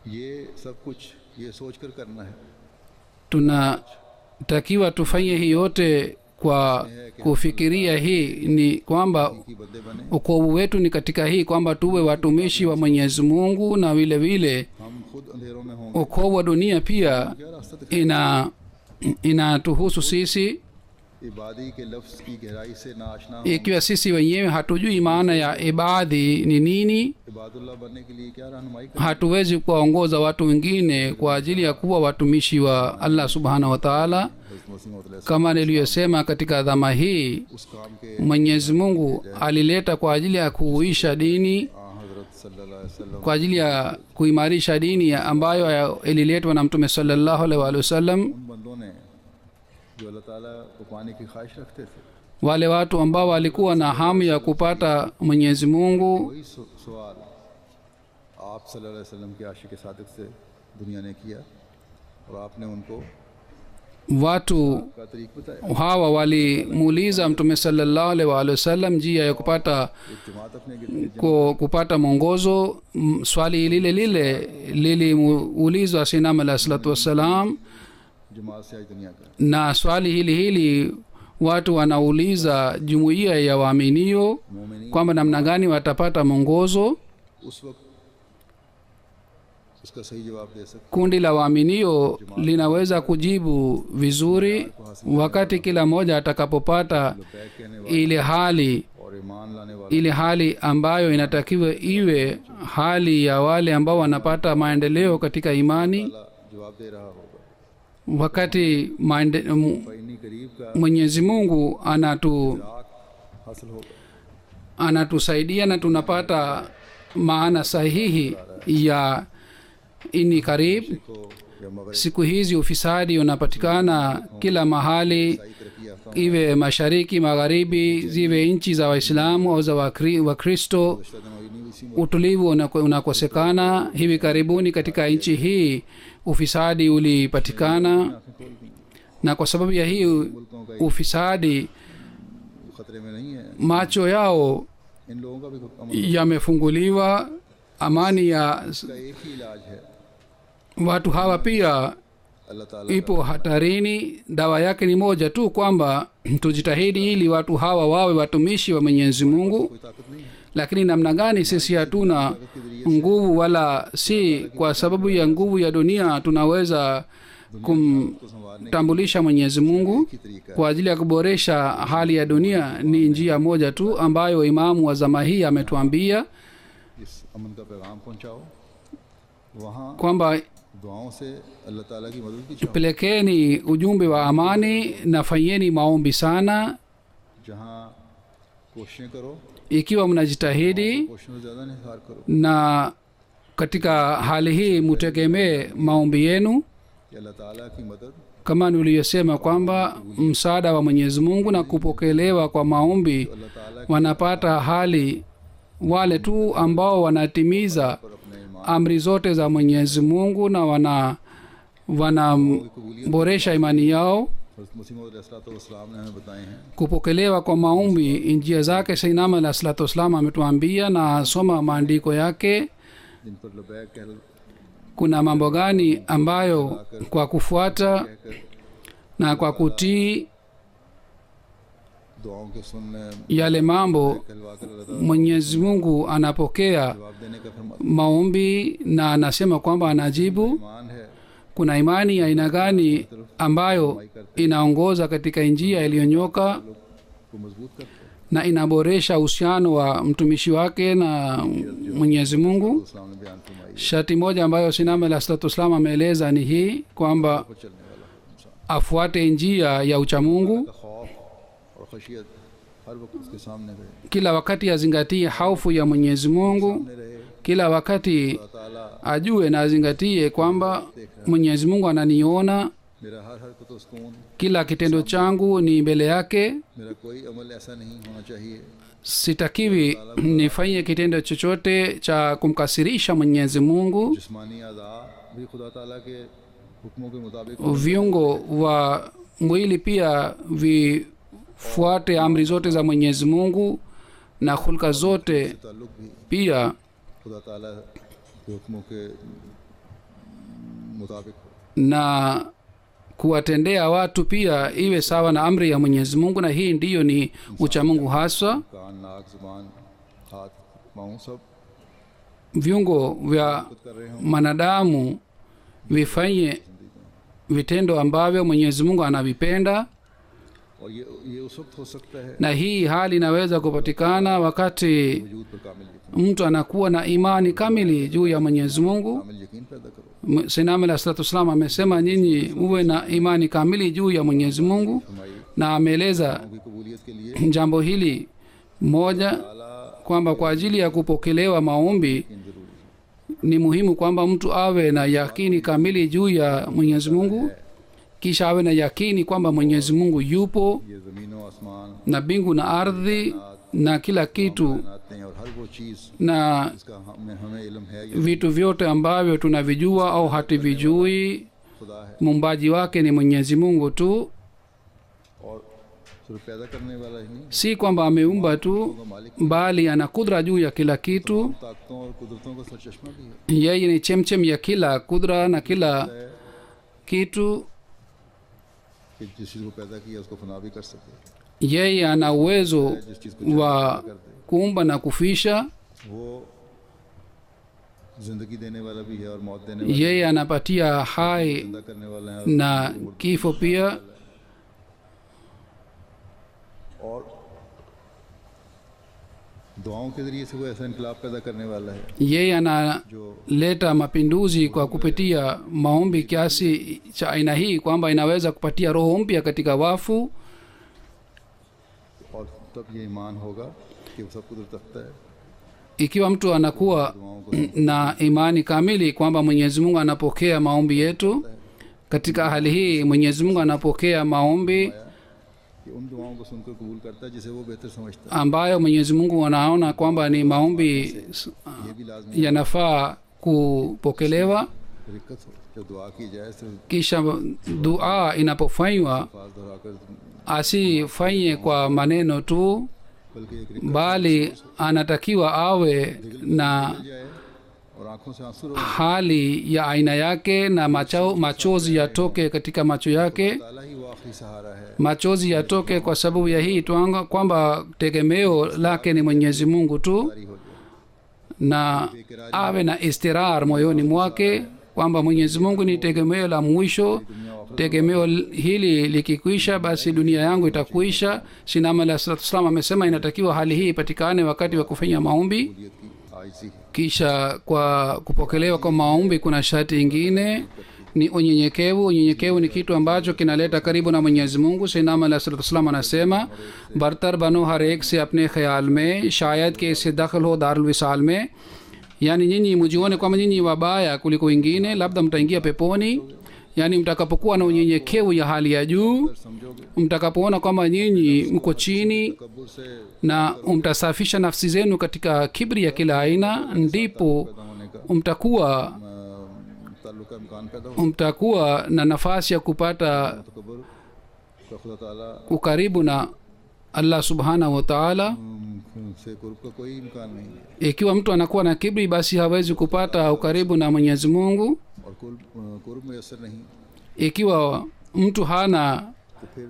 S2: ये सब कुछ ये सोच कर करना है
S3: tunatakiwa tufanye hii yote kwa kufikiria hii ni kwamba
S2: कि बंदे बने
S3: ukovu wetu ni katika hii kwamba tuwe watumishi wa Mwenyezi Mungu, na vile vile
S2: हम खुद अंधेरों में होंगे
S3: ukovu wa dunia pia
S2: क्या रास्ता दिखा
S3: inatuhusu sisi.
S2: इबादी के लफ्ज़ की गहराई से नाशना हो
S3: Ikiwa sisi wenyewe hatujui maana ya ibadhi ni nini,
S2: Ibadullah बनने के लिए क्या रहनुमाई करें
S3: hatuwezi kuwaongoza watu wengine kwa ajili ya kuwa watumishi wa Allah subhanahu wa ta'ala.
S2: हज़रत मसीह मौद
S3: Kama niliyosema katika dhama hii,
S2: उस काम के
S3: Mwenyezi Mungu alileta kwa ajili ya kuuisha dini,
S2: हज़रत सल्लल्लाहु अलैहि वसल्लम
S3: kwa ajili ya kuimarisha dini ambayo ililetwa na Mtume sallallahu alaihi wasallam.
S2: उन बंदों ने जो अल्लाह ताला को पाने की ख्वाहिश रखते थे
S3: Wale watu ambao walikuwa na hamu ya kupata Mwenyezi Mungu,
S2: वही सवाल आप सल्लल्लाहु अलैहि वसल्लम के आशिक सादिक से दुनिया ने किया और आपने उनको
S3: watu
S2: का तरीक बताया
S3: hawa walimuuliza Mtume sallallahu alaihi wasallam njia ya kupata
S2: एक जमात अपने गिरद
S3: kupata mwongozo. Swali lile lile lilimuulizwa Sinam alayhi salatu wassalam,
S2: जमात से आज दुनिया का
S3: na swali hili watu wanauliza jumuiya ya waaminio
S2: मोमिनी
S3: kwamba namna gani watapata mwongozo.
S2: उस वक्त उसका सही जवाब दे सकते
S3: Kundi la waaminio linaweza kujibu vizuri wakati kila mmoja atakapopata
S2: bag कहने वाले
S3: ile hali
S2: और ईमान लाने वाले
S3: ile hali ambayo inatakiwa iwe hali ya wale ambao wanapata maendeleo katika imani.
S2: वाला जवाब दे रहा होगा
S3: Wakati
S2: इन्हीं करीब का
S3: Mwenyezi Mungu
S2: राग हासिल होगा
S3: anatusaidia na tunapata maana sahihi ya ini karib.
S2: को या मगर
S3: Siku hizi ufisadi unapatikana kila mahali,
S2: तरक्की याफ्ता
S3: iwe mashariki, magharibi, ziwe nchi za Waislamu au za Wakristo.
S2: नहीं इसी
S3: Utulivu unakosekana. Hivi karibuni katika nchi hii ufisadi ulipatikana, na kwa sababu ya hii ufisadi
S2: खतरे में नहीं है
S3: macho yao
S2: इन लोगों का भी अमन
S3: yamefunguliwa. Amani ya
S2: का एक ही इलाज है
S3: watu hawa pia
S2: अल्लाह ताला
S3: ipo hatarini. Dawa yake ni moja tu, kwamba tujitahidi ili watu hawa wawe watumishi wa Mwenyezi Mungu.
S2: कोई ताकत नहीं है
S3: Lakini namna gani? Sisi hatuna nguvu, wala si kwa sababu ya nguvu ya dunia tunaweza kumtambulisha Mwenyezi Mungu.
S2: की तरीका
S3: Kwa ajili ya kuboresha hali ya dunia ni njia moja tu ambayo Imamu wa zama hii ametuambia
S2: इस अमन का पैगाम पहुंचाओ वहाँ
S3: kwamba
S2: दुआओं से अल्लाह ताला की मदद की चाहो
S3: pelekeni ujumbe wa amani na fanyeni maombi sana.
S2: जहाँ कोशिशें करो
S3: Ikiwa mnajitahidi
S2: कोशिशों से ज़्यादा निहार करो
S3: na katika hali hii mutegemee maombi yenu,
S2: कि अल्लाह ताला की मदद
S3: kama niliyosema kwamba msaada wa Mwenyezi Mungu na kupokelewa kwa maombi
S2: अल्लाह ताला
S3: wanapata hali wale tu ambao wanatimiza
S2: पर अपने ईमान
S3: amri zote za Mwenyezi Mungu na wanaboresha imani yao.
S2: हज़रत मसीह मौद अलैहिस्सलाम ने हमें बताए हैं
S3: Kupokelewa kwa maombi njia zake Sayyidina alayhi salatu wasallam ametuambia, na soma maandiko yake
S2: जिन पर लबैक कह
S3: kuna mambo gani ambayo kwa kufuata na kwa kutii
S2: दुआओं के सुनने
S3: yale mambo
S2: कहलवा कर अल्लाह ताला
S3: Mwenyezi Mungu anapokea
S2: जवाब देने का फरमा
S3: maombi na anasema kwamba anajibu.
S2: ईमान है
S3: Kuna imani ya aina gani ambayo inaongoza katika njia iliyonyoka
S2: को मजबूत करते हैं
S3: na inaboresha uhusiano wa mtumishi wake na Mwenyezi Mungu.
S2: इस्लाम ने बयान फरमाई
S3: Sharti moja ambayo Sinam alayhi salatu wasallam ameeleza ni hii kwamba
S2: पर चलने वाला इंसान
S3: afuate njia ya uchamungu,
S2: का खौफ और खशियत हर वक्त उसके सामने रहे
S3: kila wakati azingatie hofu ya Mwenyezi Mungu,
S2: सामने रहे
S3: kila wakati
S2: अल्लाह ताला
S3: ajue na azingatie kwamba Mwenyezi Mungu ananiona,
S2: मेरा हर हरकत व सुकून
S3: kila kitendo changu ni mbele yake.
S2: मेरा कोई अमल ऐसा नहीं होना चाहिए
S3: Sitakiwi nifanye kitendo chochote cha kumkasirisha Mwenyezi Mungu.
S2: जिस्मानी आज़ा भी खुदा ताला के हुक्मों के मुताबिक
S3: Viungo wa mwili pia vifuate amri zote za Mwenyezi Mungu, na hulka zote
S2: ताल्लुक भी
S3: pia
S2: खुदा ताला के हुक्मों के मुताबिक हो।
S3: na kuwatendea watu pia iwe sawa na amri ya Mwenyezi Mungu, na hii ndiyo ni uchamungu haswa.
S2: कान नाक जुबान हाथ पाँव सब
S3: Viungo vya
S2: कर रहे हों
S3: mwanadamu vifanye vitendo ambavyo Mwenyezi Mungu anavipenda,
S2: और ये उस वक्त हो सकता है
S3: na hii hali inaweza kupatikana wakati
S2: वजूद पर कामिल यकीन
S3: mtu anakuwa na imani kamili juu ya Mwenyezi Mungu.
S2: कामिल यकीन पैदा करो।
S3: Sayyidina Ali salatu wasalam amesema nyinyi muwe na imani kamili juu ya Mwenyezi Mungu, na ameeleza
S2: की कबूलियत के लिए
S3: jambo hili moja kwamba kwa ajili ya kupokelewa maombi
S2: यकीन जरूरी है।
S3: ni muhimu kwamba mtu awe na yakini kamili juu ya Mwenyezi Mungu, kisha awe na yakini kwamba Mwenyezi Mungu yupo,
S2: ये ज़मीन व आसमान
S3: na mbingu na ardhi na kila kitu
S2: बनाते हैं और हर वो चीज़
S3: na
S2: जिसका हमें इल्म है ये
S3: vitu vyote ambavyo tunavijua au hatuvijui,
S2: खुदा है
S3: muumbaji wake ni Mwenyezi Mungu tu.
S2: और सिर्फ पैदा करने वाला ही नहीं,
S3: Si kwamba ameumba tu, bali ana kudra juu ya kila kitu.
S2: ताकतों और कुदरतों का सरचश्मा भी है।
S3: Yeye ni chemchem ya kila kudra na kila kitu.
S2: कि जिस चीज़ को पैदा किया उसको फना भी कर सके,
S3: Yeye ana uwezo
S2: जिस चीज़ को
S3: wa
S2: कर दे
S3: kuumba na kufisha.
S2: वो जिंदगी देने वाला भी है और मौत देने वाला
S3: Yeye anapatia hai
S2: जिंदा करने वाला है
S3: na kifo pia.
S2: और दुआओं के जरिए से वो ऐसा इनकलाब पैदा करने वाला है
S3: Yeye
S2: जो
S3: analeta mapinduzi kwa kupitia maombi kiasi cha aina hii kwamba inaweza kupatia roho mpya katika wafu.
S2: और तब ये ईमान होगा कि वो सब कुदरत रखता है।
S3: Ikiwa mtu anakuwa na imani kamili kwamba Mwenyezi Mungu anapokea maombi yetu, katika hali hii Mwenyezi Mungu anapokea maombi
S2: कि उन दुआओं को सुनकर कबूल करता है जिसे वो बेहतर समझता
S3: ambayo Mwenyezi Mungu anaona kwamba ni maombi
S2: है। ये भी लाजमी
S3: yanafaa kupokelewa.
S2: दिक्कत हो जब दुआ की जाए तो
S3: Kisha dua inapofanywa
S2: अल्फाज दोहराकर,
S3: asifanye kwa maneno tu,
S2: बल्कि एक रिक्कत
S3: bali anatakiwa awe na
S2: जाए और आंखों से आंसू रो
S3: hali ya aina yake, na machozi yatoke katika macho yake.
S2: ताला ही वो आखिरी सहारा है।
S3: Machozi yatoke kwa sababu ya hii tuanga kwamba tegemeo lake ni Mwenyezi Mungu tu,
S2: जारी हो जाए
S3: na awe na istirar moyoni mwake kwamba Mwenyezi Mungu ni tegemeo la mwisho. Tegemeo hili likikwisha, basi dunia yangu itakwisha. Sinama alayhi salatu wasallam amesema inatakiwa hali hii ipatikane wakati wa kufanya maombi.
S2: कबूलियत की आजिज़ी है।
S3: Kisha kwa kupokelewa kwa maombi kuna sharti ingine, ni unyenyekevu. Unyenyekevu ni kitu ambacho kinaleta karibu na Mwenyezi Mungu. Sayyidina Ali sallallahu alaihi wasallam anasema, bartar bano har ek se apne khayal mein shayad ke isse dakhil ho darul wisal mein, yani nyinyi mjione kwamba nyinyi wabaya kuliko wengine, labda mtaingia peponi. Yani mtakapokuwa na unyenyekevu ya hali ya juu,
S2: समझोगे
S3: mtakapoona kwamba nyinyi mko chini
S2: कब्र से
S3: na mtasafisha nafsi zenu katika kibri ya kila aina, ndipo
S2: पैदा होने का
S3: mtakuwa
S2: ताल्लुक का इम्कान पैदा हो।
S3: mtakuwa na nafasi ya kupata
S2: कब्र का खुदा ताला
S3: ukaribu na Allah subhanahu wa ta'ala.
S2: से कुर्ब का कोई इम्कान नहीं है
S3: Ikiwa mtu anakuwa na kibri, basi hawezi kupata ukaribu na Mwenyezi Mungu.
S2: और कुर्ब मैसर नहीं
S3: Ikiwa mtu hana
S2: तो फिर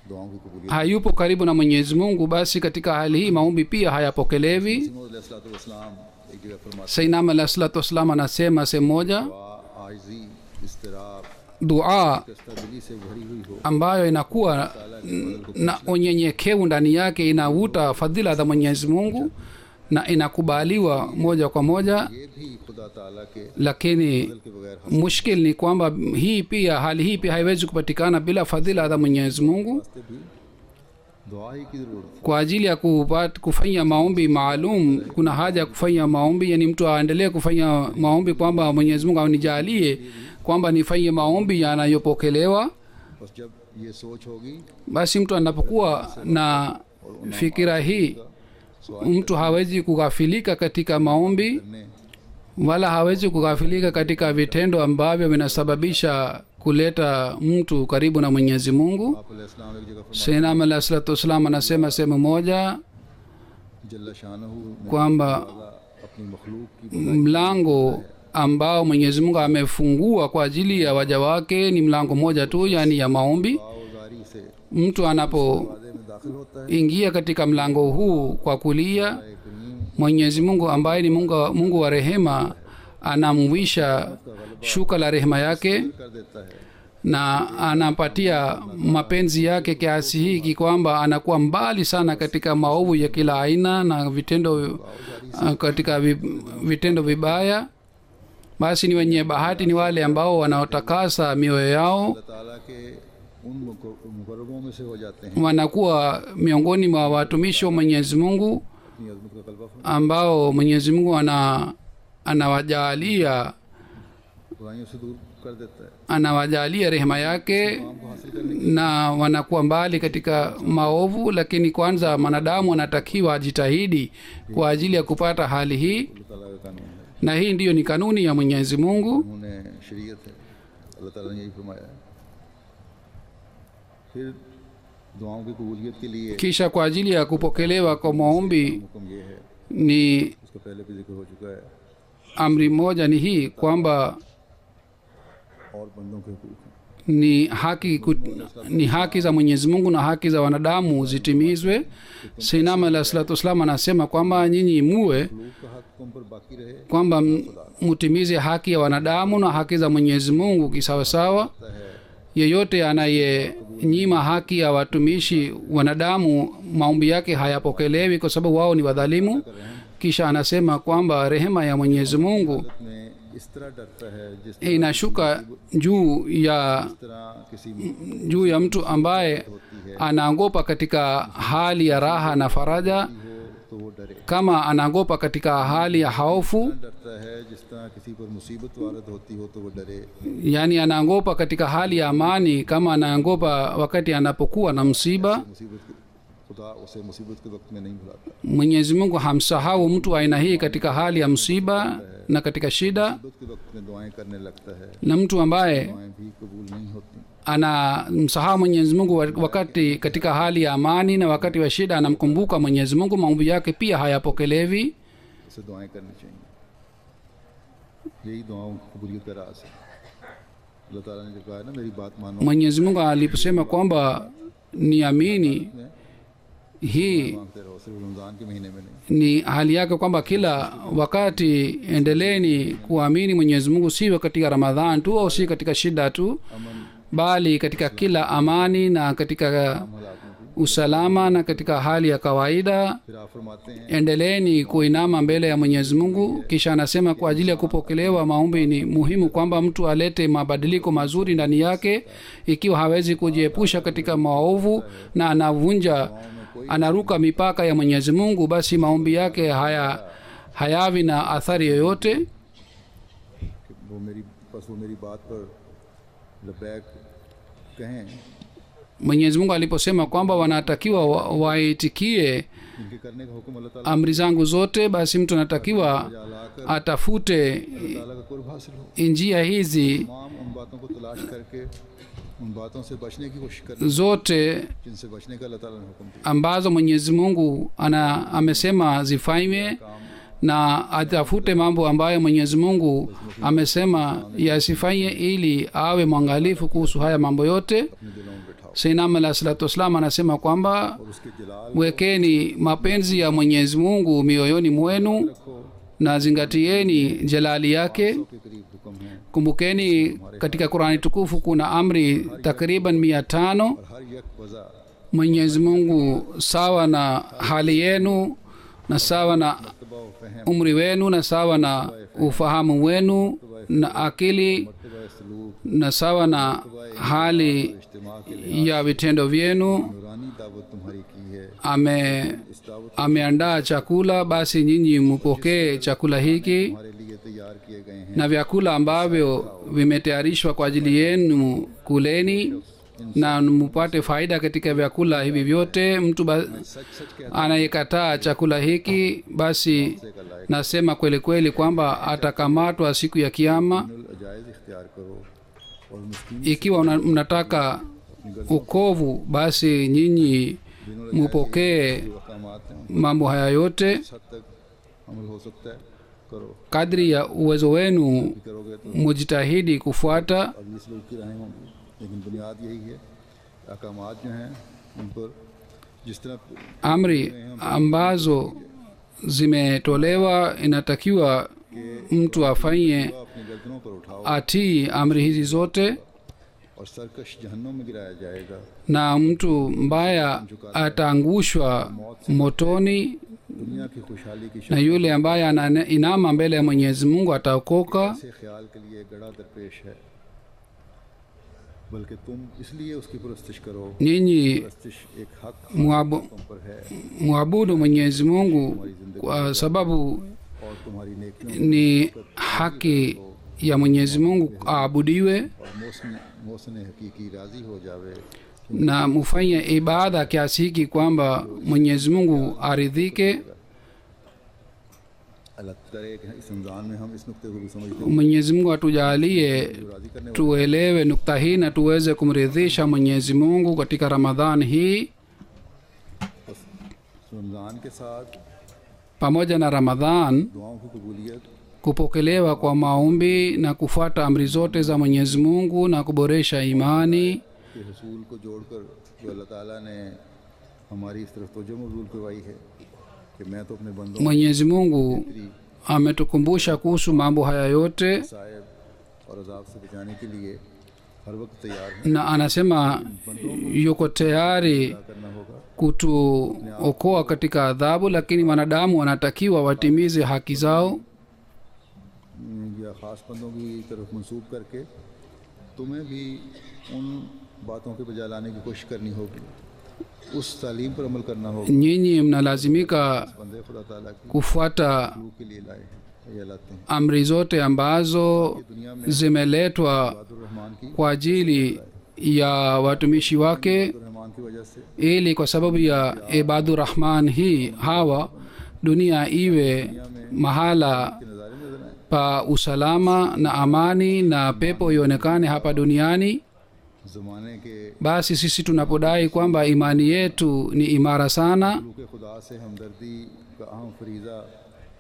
S2: दुआओं की कबूलियत।
S3: hayupo karibu na Mwenyezi Mungu, basi katika hali hii maombi pia hayapokelewi.
S2: अलैहिस्सलाम एक जगह फरमाते
S3: Sayyidina Ali salatu wasallam anasema sehemu moja,
S2: दुआ आजिज़ी इस्तराब
S3: dua
S2: कस्तबिली से भरी हुई हो
S3: ambayo inakuwa na unyenyekevu ndani yake inavuta fadhila za Mwenyezi Mungu na inakubaliwa moja kwa moja.
S2: ये भी खुदा ताला के
S3: Lakini
S2: के बगैर
S3: mushkil ni kwamba hali hii pia haiwezi kupatikana bila fadhila za Mwenyezi Mungu.
S2: हंसते भी दुआ ही की ज़रूरत है।
S3: Kwa ajili ya kufanya maombi maalum, kuna haja ya kufanya maombi, yani mtu aendelee kufanya maombi kwamba Mwenyezi Mungu anijalie kwamba nifanye maombi yanayopokelewa.
S2: बस जब ये सोच होगी
S3: Basi mtu anapokuwa na fikira hii, mtu hawezi kughafilika katika maombi,
S2: ने
S3: wala hawezi kughafilika katika vitendo ambavyo vinasababisha kuleta mtu karibu na Mwenyezi Mungu.
S2: आप अलैहिस्सलाम एक जगह फरमाते
S3: Sayyidina Ali alayhi salatu wasallam anasema sehemu moja
S2: जल्ला शानहू ने
S3: kwamba
S2: अपनी मखलूक की
S3: mlango ambao mwenyezi mungu amefungua kwa ajili ya waja wake ni mlango moja tu, yani ya maombi.
S2: बावजारी से
S3: Mtu anapoingia
S2: वादे में दाखिल होता है
S3: katika mlango huu kwa kulia,
S2: करीम
S3: mwenyezi mungu ambaye ni mungu wa rehema anamwisha shuka la rehema yake
S2: कर देता है।
S3: na anampatia mapenzi yake kiasi hiki kwamba anakuwa mbali sana katika maovu ya kila aina na vitendo katika vitendo vibaya. Basi ni wenye bahati ni wale ambao wanaotakasa mioyo yao,
S2: अल्लाह ताला के उन मुकर्रमों में से हो जाते हैं
S3: wanakuwa miongoni mwa watumishi wa mwenyezi mungu
S2: अपनी अजमत का गलबा फरमा
S3: ambao mwenyezi mungu anawajalia
S2: बुराइयों से दूर कर देता है।
S3: anawajalia rehema yake
S2: काम को हासिल करने
S3: na wanakuwa mbali katika maovu. Lakini kwanza mwanadamu anatakiwa ajitahidi kwa ajili ya kupata hali hii,
S2: अल्लाह ताला का कानून है,
S3: na hii ndiyo ni kanuni ya mwenyezi mungu.
S2: उन्होंने शरीयत है, अल्लाह ताला ने यही फरमाया है। फिर दुआओं की कबूलियत के लिए
S3: Kisha kwa ajili ya kupokelewa kwa maombi
S2: हुक्म ये है,
S3: ni
S2: उसका पहले भी जिक्र हो चुका है,
S3: amri moja ni hii kwamba
S2: और बंदों के हुकूक हैं।
S3: ni haki za mwenyezi mungu na haki za wanadamu zitimizwe. Sayyidina alayhi salatu wassalam anasema kwamba nyinyi muwe
S2: लोग का हक तुम पर बाकी रहे
S3: kwamba mutimize haki ya wanadamu na haki za mwenyezi mungu kisawasawa. Yeyote anayenyima haki ya watumishi wanadamu, maombi yake hayapokelewi kwa sababu wao ni wadhalimu. Kisha anasema kwamba rehema ya mwenyezi mungu
S2: में इस तरह डरता है जिस
S3: inashuka juu
S2: तरह किसी
S3: juu ya mtu ambaye anaogopa katika hali ya raha na faraja,
S2: हो तो वो डरे,
S3: kama anaogopa katika hali ya hofu,
S2: डरता है जिस तरह किसी पर मुसीबत वारद होती हो तो वो डरे।
S3: yani anaogopa katika hali ya amani kama anaogopa wakati anapokuwa na msiba.
S2: मुसीबत के खुदा उसे मुसीबत के वक्त में नहीं भुलाता,
S3: Mwenyezi Mungu hamsahau mtu aina hii katika hali ya msiba na katika shida,
S2: मुसीबत के वक्त में दुआएं करने लगता है,
S3: na mtu ambaye
S2: दुआएं भी कबूल नहीं होती।
S3: anamsahau Mwenyezi Mungu wakati katika hali ya amani na wakati wa shida anamkumbuka Mwenyezi Mungu, maombi yake pia hayapokelewi.
S2: उसे दुआएं करनी चाहिए, यही दुआओं की कबूलियत का राज है। अल्लाह ताला ने जो कहा है ना, मेरी बात मानो,
S3: Mwenyezi Mungu aliposema kwamba niamini, hii
S2: मांगते रहो, सिर्फ रमज़ान के महीने में नहीं।
S3: ni hali yake kwamba kila wakati endeleeni kuamini Mwenyezi Mungu, si katika Ramadhan tu au si katika shida tu, bali katika kila amani na katika
S2: हालात में भी
S3: usalama na katika hali ya kawaida.
S2: फिर आप फरमाते हैं
S3: Endeleeni kuinama mbele ya Mwenyezi Mungu. Kisha anasema kwa ajili ya kupokelewa maombi ni muhimu kwamba mtu alete mabadiliko mazuri ndani yake. Ikiwa hawezi kujiepusha katika maovu na anaruka mipaka ya Mwenyezi Mungu, basi maombi yake hayavi na athari yoyote.
S2: कि वो मेरी बात पर लबैक कहें,
S3: Mwenyezi Mungu aliposema kwamba wanatakiwa waitikie
S2: इनके करने का हुक्म अल्लाह ताला
S3: amri zangu zote, basi mtu anatakiwa
S2: लाकर
S3: atafute
S2: ताला का कुर्ब हासिल हो,
S3: njia hizi
S2: तमाम उन बातों को तलाश करके उन बातों से बचने की कोशिश करें
S3: zote
S2: जिनसे बचने का अल्लाह ताला ने हुक्म दिया।
S3: ambazo Mwenyezi Mungu amesema zifanywe, na atafute mambo ambayo Mwenyezi Mungu amesema yasifanye, ili awe mwangalifu kuhusu haya mambo yote.
S2: अपने दिलों में बैठाओ
S3: Sayyidina alayhi salatu wassalam anasema kwamba
S2: और उसके जलाल
S3: wekeni mapenzi ya Mwenyezi Mungu mioyoni mwenu
S2: रखो,
S3: na zingatieni jalali yake.
S2: के करीब हुक्म है
S3: Kumbukeni katika Qur'ani tukufu kuna amri takriban 500.
S2: और हर यक वज़ा
S3: Mwenyezi Mungu sawa na hali yenu na sawa na
S2: तबा व फहम
S3: umri wenu na sawa na ufahamu wenu na akili
S2: तबा सलूक
S3: na sawa na hali
S2: इज्तिमा के लिए
S3: ya vitendo vyenu.
S2: नूरानी दावत तुम्हारी की है। इस दावत
S3: Ameandaa chakula, basi nyinyi mpokee chakula hiki
S2: हमारे लिए तैयार किए गए हैं।
S3: na vyakula ambavyo vimetayarishwa kwa ajili yenu kuleni na mupate faida katika vyakula hivi vyote. Mtu
S2: सच सच कहते
S3: anayekataa chakula hiki, basi nasema kweli kweli kwamba atakamatwa siku ya Kiyama.
S2: अजायज़ इख्तियार करो और मुस्किन
S3: Ikiwa mnataka ukovu, basi nyinyi mupokee
S2: अहकामात हैं,
S3: mambo haya yote.
S2: इस हद तक अमल हो सकता है। करो,
S3: kadri ya uwezo wenu
S2: करोगे तो
S3: mujitahidi kufuata
S2: अगली सलूक की राहें होंगी। लेकिन बुनियाद यही है, अहकामात जो हैं उन पर जिस तरह
S3: amri ambazo zimetolewa inatakiwa mtu afanye
S2: अपनी गर्दनों पर उठाओ
S3: atii amri hizi zote,
S2: और सरकश जहन्नुम में गिराया जाएगा।
S3: na mtu mbaya ataangushwa motoni,
S2: दुनिया की खुशहाली की
S3: na yule ambaye anainama mbele ya Mwenyezi Mungu ataokoka.
S2: से ख्याल के लिए गड़ा दरपेश है, बल्कि तुम इसलिए उसकी परस्तिश करो।
S3: Nyinyi
S2: परस्तिश एक हक तुम पर है
S3: muabudu Mwenyezi Mungu kwa sababu
S2: और तुम्हारी नेकियों
S3: ni haki ya Mwenyezi Mungu aabudiwe,
S2: और मोहसिन हकीकी राजी हो जावे।
S3: na mufanye ibada kiasi hiki kwamba Mwenyezi Mungu aridhike.
S2: अल्लाह करे कि इस रमज़ान में हम इस नुक्ते को भी समझते
S3: Mwenyezi Mungu atujalie
S2: हैं, राजी करने
S3: tuelewe nukta hii na tuweze kumridhisha Mwenyezi Mungu katika Ramadhani hii.
S2: बस रमज़ान के साथ
S3: Pamoja na Ramadhan,
S2: दुआओं की कबूलियत
S3: kupokelewa kwa maombi na kufuata amri zote za Mwenyezi Mungu na kuboresha imani,
S2: के हसूल को जोड़कर जो अल्लाह ताला ने हमारी इस तरफ तवज्जो मबूल करवाई है कि मैं तो अपने बंदों
S3: Mwenyezi Mungu ametukumbusha kuhusu mambo haya yote,
S2: सायब और अजाब से बचाने के लिए हर वक्त तैयार हूँ।
S3: na anasema yuko tayari
S2: करना होगा
S3: kutuokoa katika adhabu, lakini wanadamu wanatakiwa watimize haki zao.
S2: या ख़ास बंदों की तरफ मंसूब करके तुम्हें भी उन बातों के बजा लाने की कोशिश करनी होगी, उस तालीम पर अमल करना होगा।
S3: Nyinyi mnalazimika
S2: बंदे खुदा ताला की
S3: kufuata
S2: रूह के लिए लाए हैं या लाते हैं।
S3: amri zote ambazo zimeletwa
S2: Rahman की
S3: kwa ajili ya watumishi wake,
S2: Rahman की वजह से
S3: ili kwa sababu ya Ibadur Rahman hii hawa dunia iwe mahala
S2: नज़ारे नजर आए।
S3: pa usalama na amani na pepo ionekane hapa duniani.
S2: ज़माने के
S3: Basi sisi tunapodai kwamba imani yetu ni imara sana,
S2: मखलूक खुदा से हमदर्दी का अहम फरीज़ा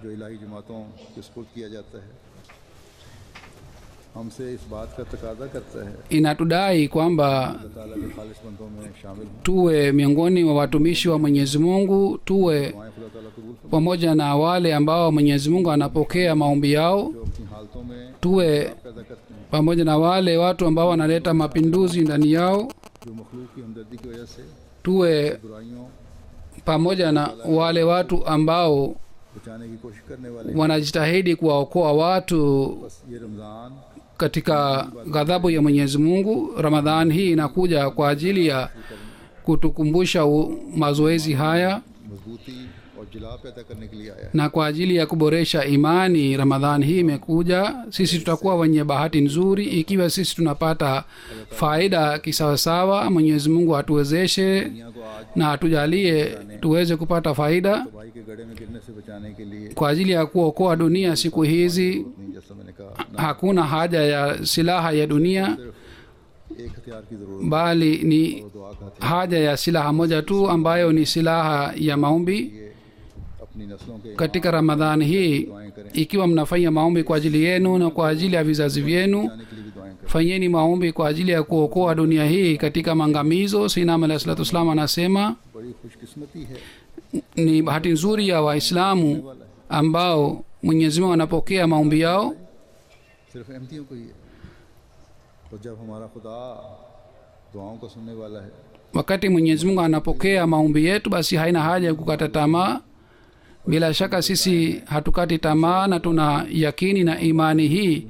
S2: जो इलाही जमातों के सुपुर्द किया जाता है, हमसे इस बात का तकाजा करता है
S3: inatudai kwamba
S2: अल्लाह ताला के खालिस बंदों में शामिल हों।
S3: tuwe miongoni mwa watumishi wa Mwenyezi Mungu, tuwe
S2: दुआएं खुदा ताला कबूल फरमाए,
S3: pamoja na wale ambao Mwenyezi Mungu anapokea maombi yao,
S2: जो अपनी हालतों में
S3: tuwe
S2: पैदा करते हैं,
S3: pamoja na wale watu ambao wanaleta mapinduzi ndani yao,
S2: जो मखलूक की हमदर्दी की वजह से
S3: tuwe
S2: बुराइयों
S3: pamoja na wale watu ambao
S2: बचाने की कोशिश करने वाले।
S3: wanajitahidi kuwaokoa watu
S2: बस ये Ramzan
S3: katika ghadhabu ya Mwenyezi Mungu. Ramadhan hii inakuja kwa ajili ya kutukumbusha mazoezi haya
S2: मजबूती और जिला पैदा करने के लिए आया है।
S3: na kwa ajili ya kuboresha imani. Ramadhan hii imekuja, sisi tutakuwa wenye bahati nzuri ikiwa sisi tunapata faida kisawasawa. Mwenyezi Mungu atuwezeshe
S2: दुनिया को आज
S3: na atujalie tuweze kupata faida
S2: भाई के गड्ढे में गिरने से बचाने के लिए
S3: kwa ajili ya kuokoa dunia siku hizi.
S2: नहीं, जैसा मैंने कहा,
S3: Hakuna haja ya silaha ya dunia,
S2: एक हथियार की ज़रूरत
S3: bali ni
S2: है, दुआ का हथियार।
S3: haja ya silaha moja tu ambayo ni silaha ya maombi.
S2: ये अपनी नस्लों के
S3: Katika Ramadhani hii,
S2: दुआएं करें,
S3: ikiwa mnafanya maombi kwa ajili yenu na kwa ajili ya vizazi vyenu,
S2: बचाने के लिए भी दुआएं करें।
S3: fanyeni maombi kwa ajili ya kuokoa dunia hii katika maangamizo. Sayyidina alayhi salatu wasallam anasema
S2: बड़ी खुशकिस्मती है
S3: ni bahati nzuri ya Waislamu ambao Mwenyezi Mungu anapokea maombi yao.
S2: सिर्फ अहमतियों को ही है। तो जब हमारा खुदा दुआओं को सुनने वाला है,
S3: Wakati Mwenyezi Mungu anapokea maombi yetu, basi haina haja ya kukata tamaa. Bila shaka sisi hatukati tamaa na tuna yakini na imani hii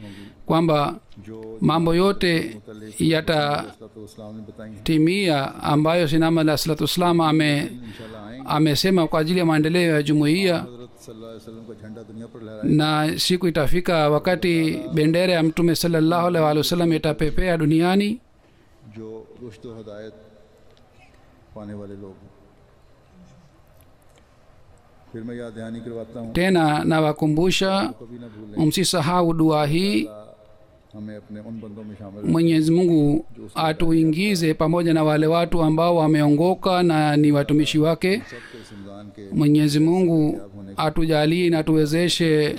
S3: kwamba
S2: जो
S3: mambo yote yatatimia
S2: इस्लाम ने बताई हैं,
S3: ambayo Sayyidina alayhi salatu wasallam
S2: इंशाल्लाह आएंगे।
S3: amesema kwa ajili ya maendeleo ya jumuiya.
S2: हज़रत सल्लल्लाहु अलैहि वसल्लम का झंडा दुनिया पर लहराए,
S3: Na siku itafika wakati bendera ya Mtume sallallahu alaihi wasallam itapepea duniani,
S2: जो रुश्द और हदायत पाने वाले लोग हैं। फिर मैं याद दहानी करवाता हूँ,
S3: tena nawakumbusha
S2: कभी ना भूलें,
S3: msisahau dua hii.
S2: हमें अपने उन बंदों में शामिल
S3: Mwenyezi Mungu atuingize pamoja na wale watu ambao wameongoka na ni watumishi wake.
S2: सबके इस रमज़ान के
S3: Mwenyezi Mungu atujalie na tuwezeshe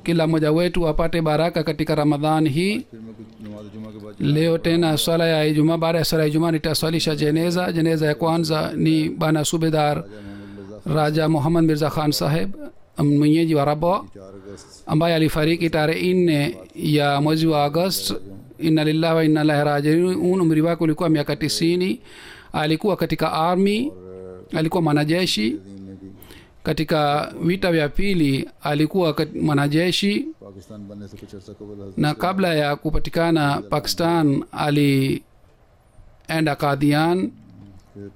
S3: kila mmoja wetu apate baraka katika ramadhan hii.
S2: फिर मैं कुछ नमाज जुमा के बाद
S3: Leo tena swala ya Ijumaa. Baada ya swala ya Ijumaa nitaswalisha jeneza ya kwanza ni bana subedar Raja Muhammad Mirza Khan Saheb, mwenyeji wa Rabwa,
S2: 4 अगस्त
S3: ambaye alifariki tarehe 4 ya mwezi wa Agosti. Inna lillahi wa inna ilaihi rajiun. Umri wake ulikuwa miaka 90. Alikuwa katika army, alikuwa mwanajeshi.
S2: में भी
S3: Katika vita vya pili alikuwa mwanajeshi,
S2: Pakistan बनने से कुछ अर्सा कबल हजरत
S3: na kabla ya kupatikana Pakistan alienda Qadian.
S2: फिर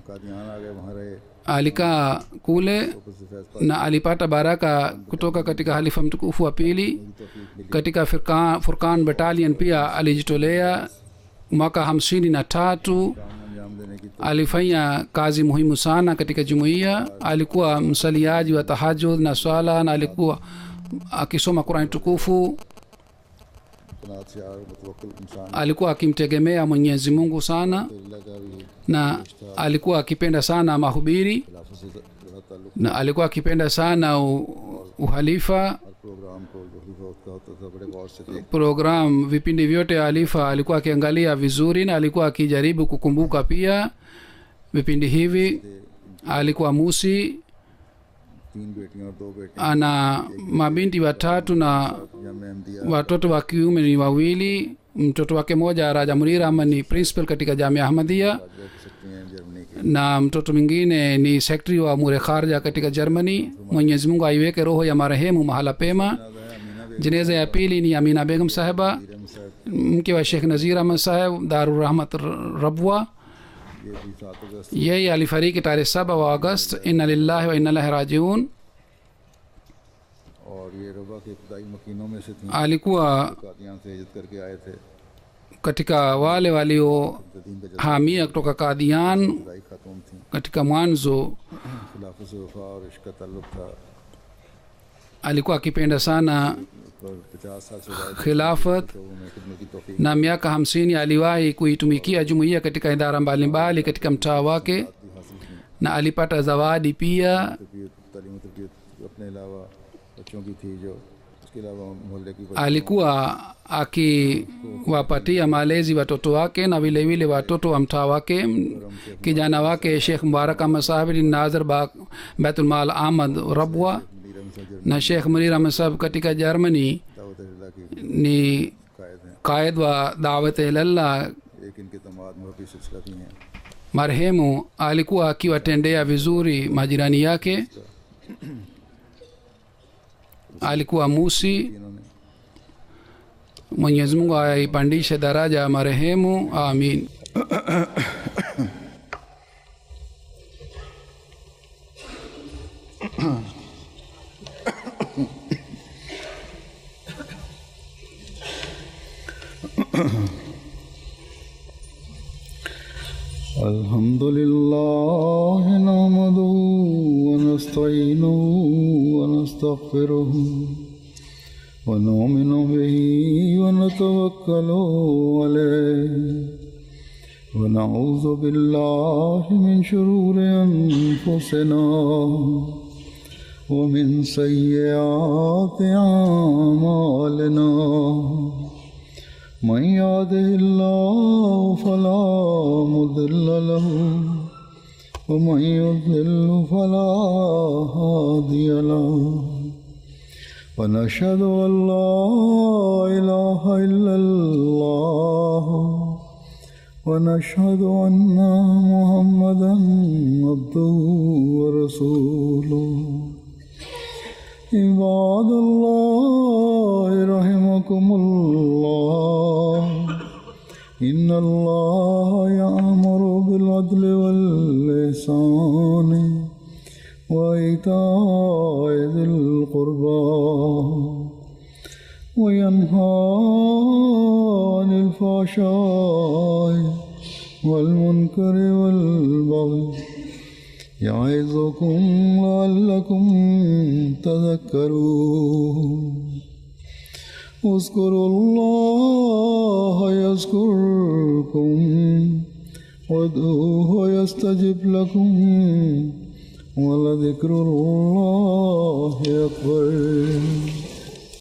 S2: कादियान आ गए, वहाँ रहे,
S3: Alikaa kule
S2: ऊपर से फैज पा
S3: na alipata baraka kutoka katika halifa mtukufu wa pili.
S2: तौफीक मिली।
S3: Katika Furqan battalion pia alijitolea. Mwaka 53
S2: काम अंजाम देने की
S3: alifanya kazi muhimu sana katika jumuiya. Alikuwa msaliaji wa tahajjud na swala, na alikuwa akisoma Qur'an tukufu.
S2: तनात से और मुतवक्किल इंसान
S3: Alikuwa akimtegemea Mwenyezi Mungu sana,
S2: अल्लाह का भी
S3: na alikuwa akipenda sana mahubiri,
S2: खिलाफत से ज़्यादा ताल्लुक,
S3: na alikuwa akipenda sana uhalifa.
S2: हर प्रोग्राम को जो भी होता था बड़े गौर से देख
S3: Program vipindi vyote halifa alikuwa akiangalia vizuri, na alikuwa akijaribu kukumbuka pia vipindi hivi. Alikuwa musi,
S2: 3 बेटियां और 2 बेटे,
S3: ana mabinti watatu na
S2: या मैं Ahmadiyya
S3: watoto wa kiume ni wawili. Mtoto wake moja Raja Munir Ahmad ni principal katika Jamia Ahmadiyya,
S2: जो सकते हैं जर्मनी के,
S3: na mtoto mwingine ni secretary wa Mure Kharja katika Germany. Mwenyezi Mungu aiweke roho ya marehemu mahala pema.
S2: Amina
S3: Jeneza ya pili ni Amina Begum Saheba,
S2: बेगम साहब,
S3: mke wa Sheikh Nazir Ahmad Saheb, Darur Rahmat Rabwa.
S2: ये भी 7 अगस्त
S3: Yeye alifariki tarehe 7 wa Agosti. Inna lillahi wa inna ilaihi rajiun.
S2: और ये रबा के इब्तदाई मकीनों में से थी,
S3: Alikuwa
S2: कादियान से हिजरत करके आए थे,
S3: katika wale
S2: जदीन का
S3: waliohamia kutoka Qadian
S2: इब्तदाई खातून थी,
S3: katika mwanzo.
S2: खिलाफत से वफा और इश्क का ताल्लुक था।
S3: Alikuwa akipenda sana
S2: और 50 साल से ज़्यादा
S3: khilafat,
S2: शोबों में खिदमत की तौफीक
S3: na miaka 50 aliwahi kuitumikia jumuiya katika idara mbalimbali katika mtaa wake,
S2: भी हासिल की।
S3: na alipata zawadi pia.
S2: तरबियत, तालीम और तरबियत अपने अलावा बच्चों की थी, जो उसके अलावा मोहल्ले की
S3: Alikuwa akiwapatia malezi watoto wake na vile vile watoto wa mtaa wake. Kijana wake Sheikh Mubarak Ahmad Sahib ni Nazir Baitul Mal Ahmad Rabwa,
S2: नीरम से Germany
S3: na Sheikh Munir Ahmad Sahib katika Germany
S2: दावत अल्लाह की
S3: ni
S2: कायद हैं।
S3: qaid wa Dawat ilallah.
S2: एक इनके तमाद मुहब्बी सिलसिला भी हैं।
S3: Marehemu alikuwa akiwatendea vizuri majirani yake. Alikuwa musi.
S2: इन्होंने
S3: Mwenyezi Mungu aipandishe daraja ya marehemu, amin.
S2: الحمد لله نحمده ونستعينه ونستغفره ونؤمن به ونتوكل عليه ونعوذ بالله من شرور أنفسنا ومن سيئات أعمالنا من يهده الله فلا مضل له ومن يضلل فلا هادي له ونشهد أن لا إله إلا الله ونشهد أن محمدا عبده ورسوله عباد الله رحمكم الله إن الله يأمر بالعدل والإحسان وإيتاء ذي القربى وينهى عن الفحشاء والمنكر والبغي يعظكم لعلكم تذكرون اذكروا الله يذكركم وادعوه يستجب لكم ولذكر الله أكبر.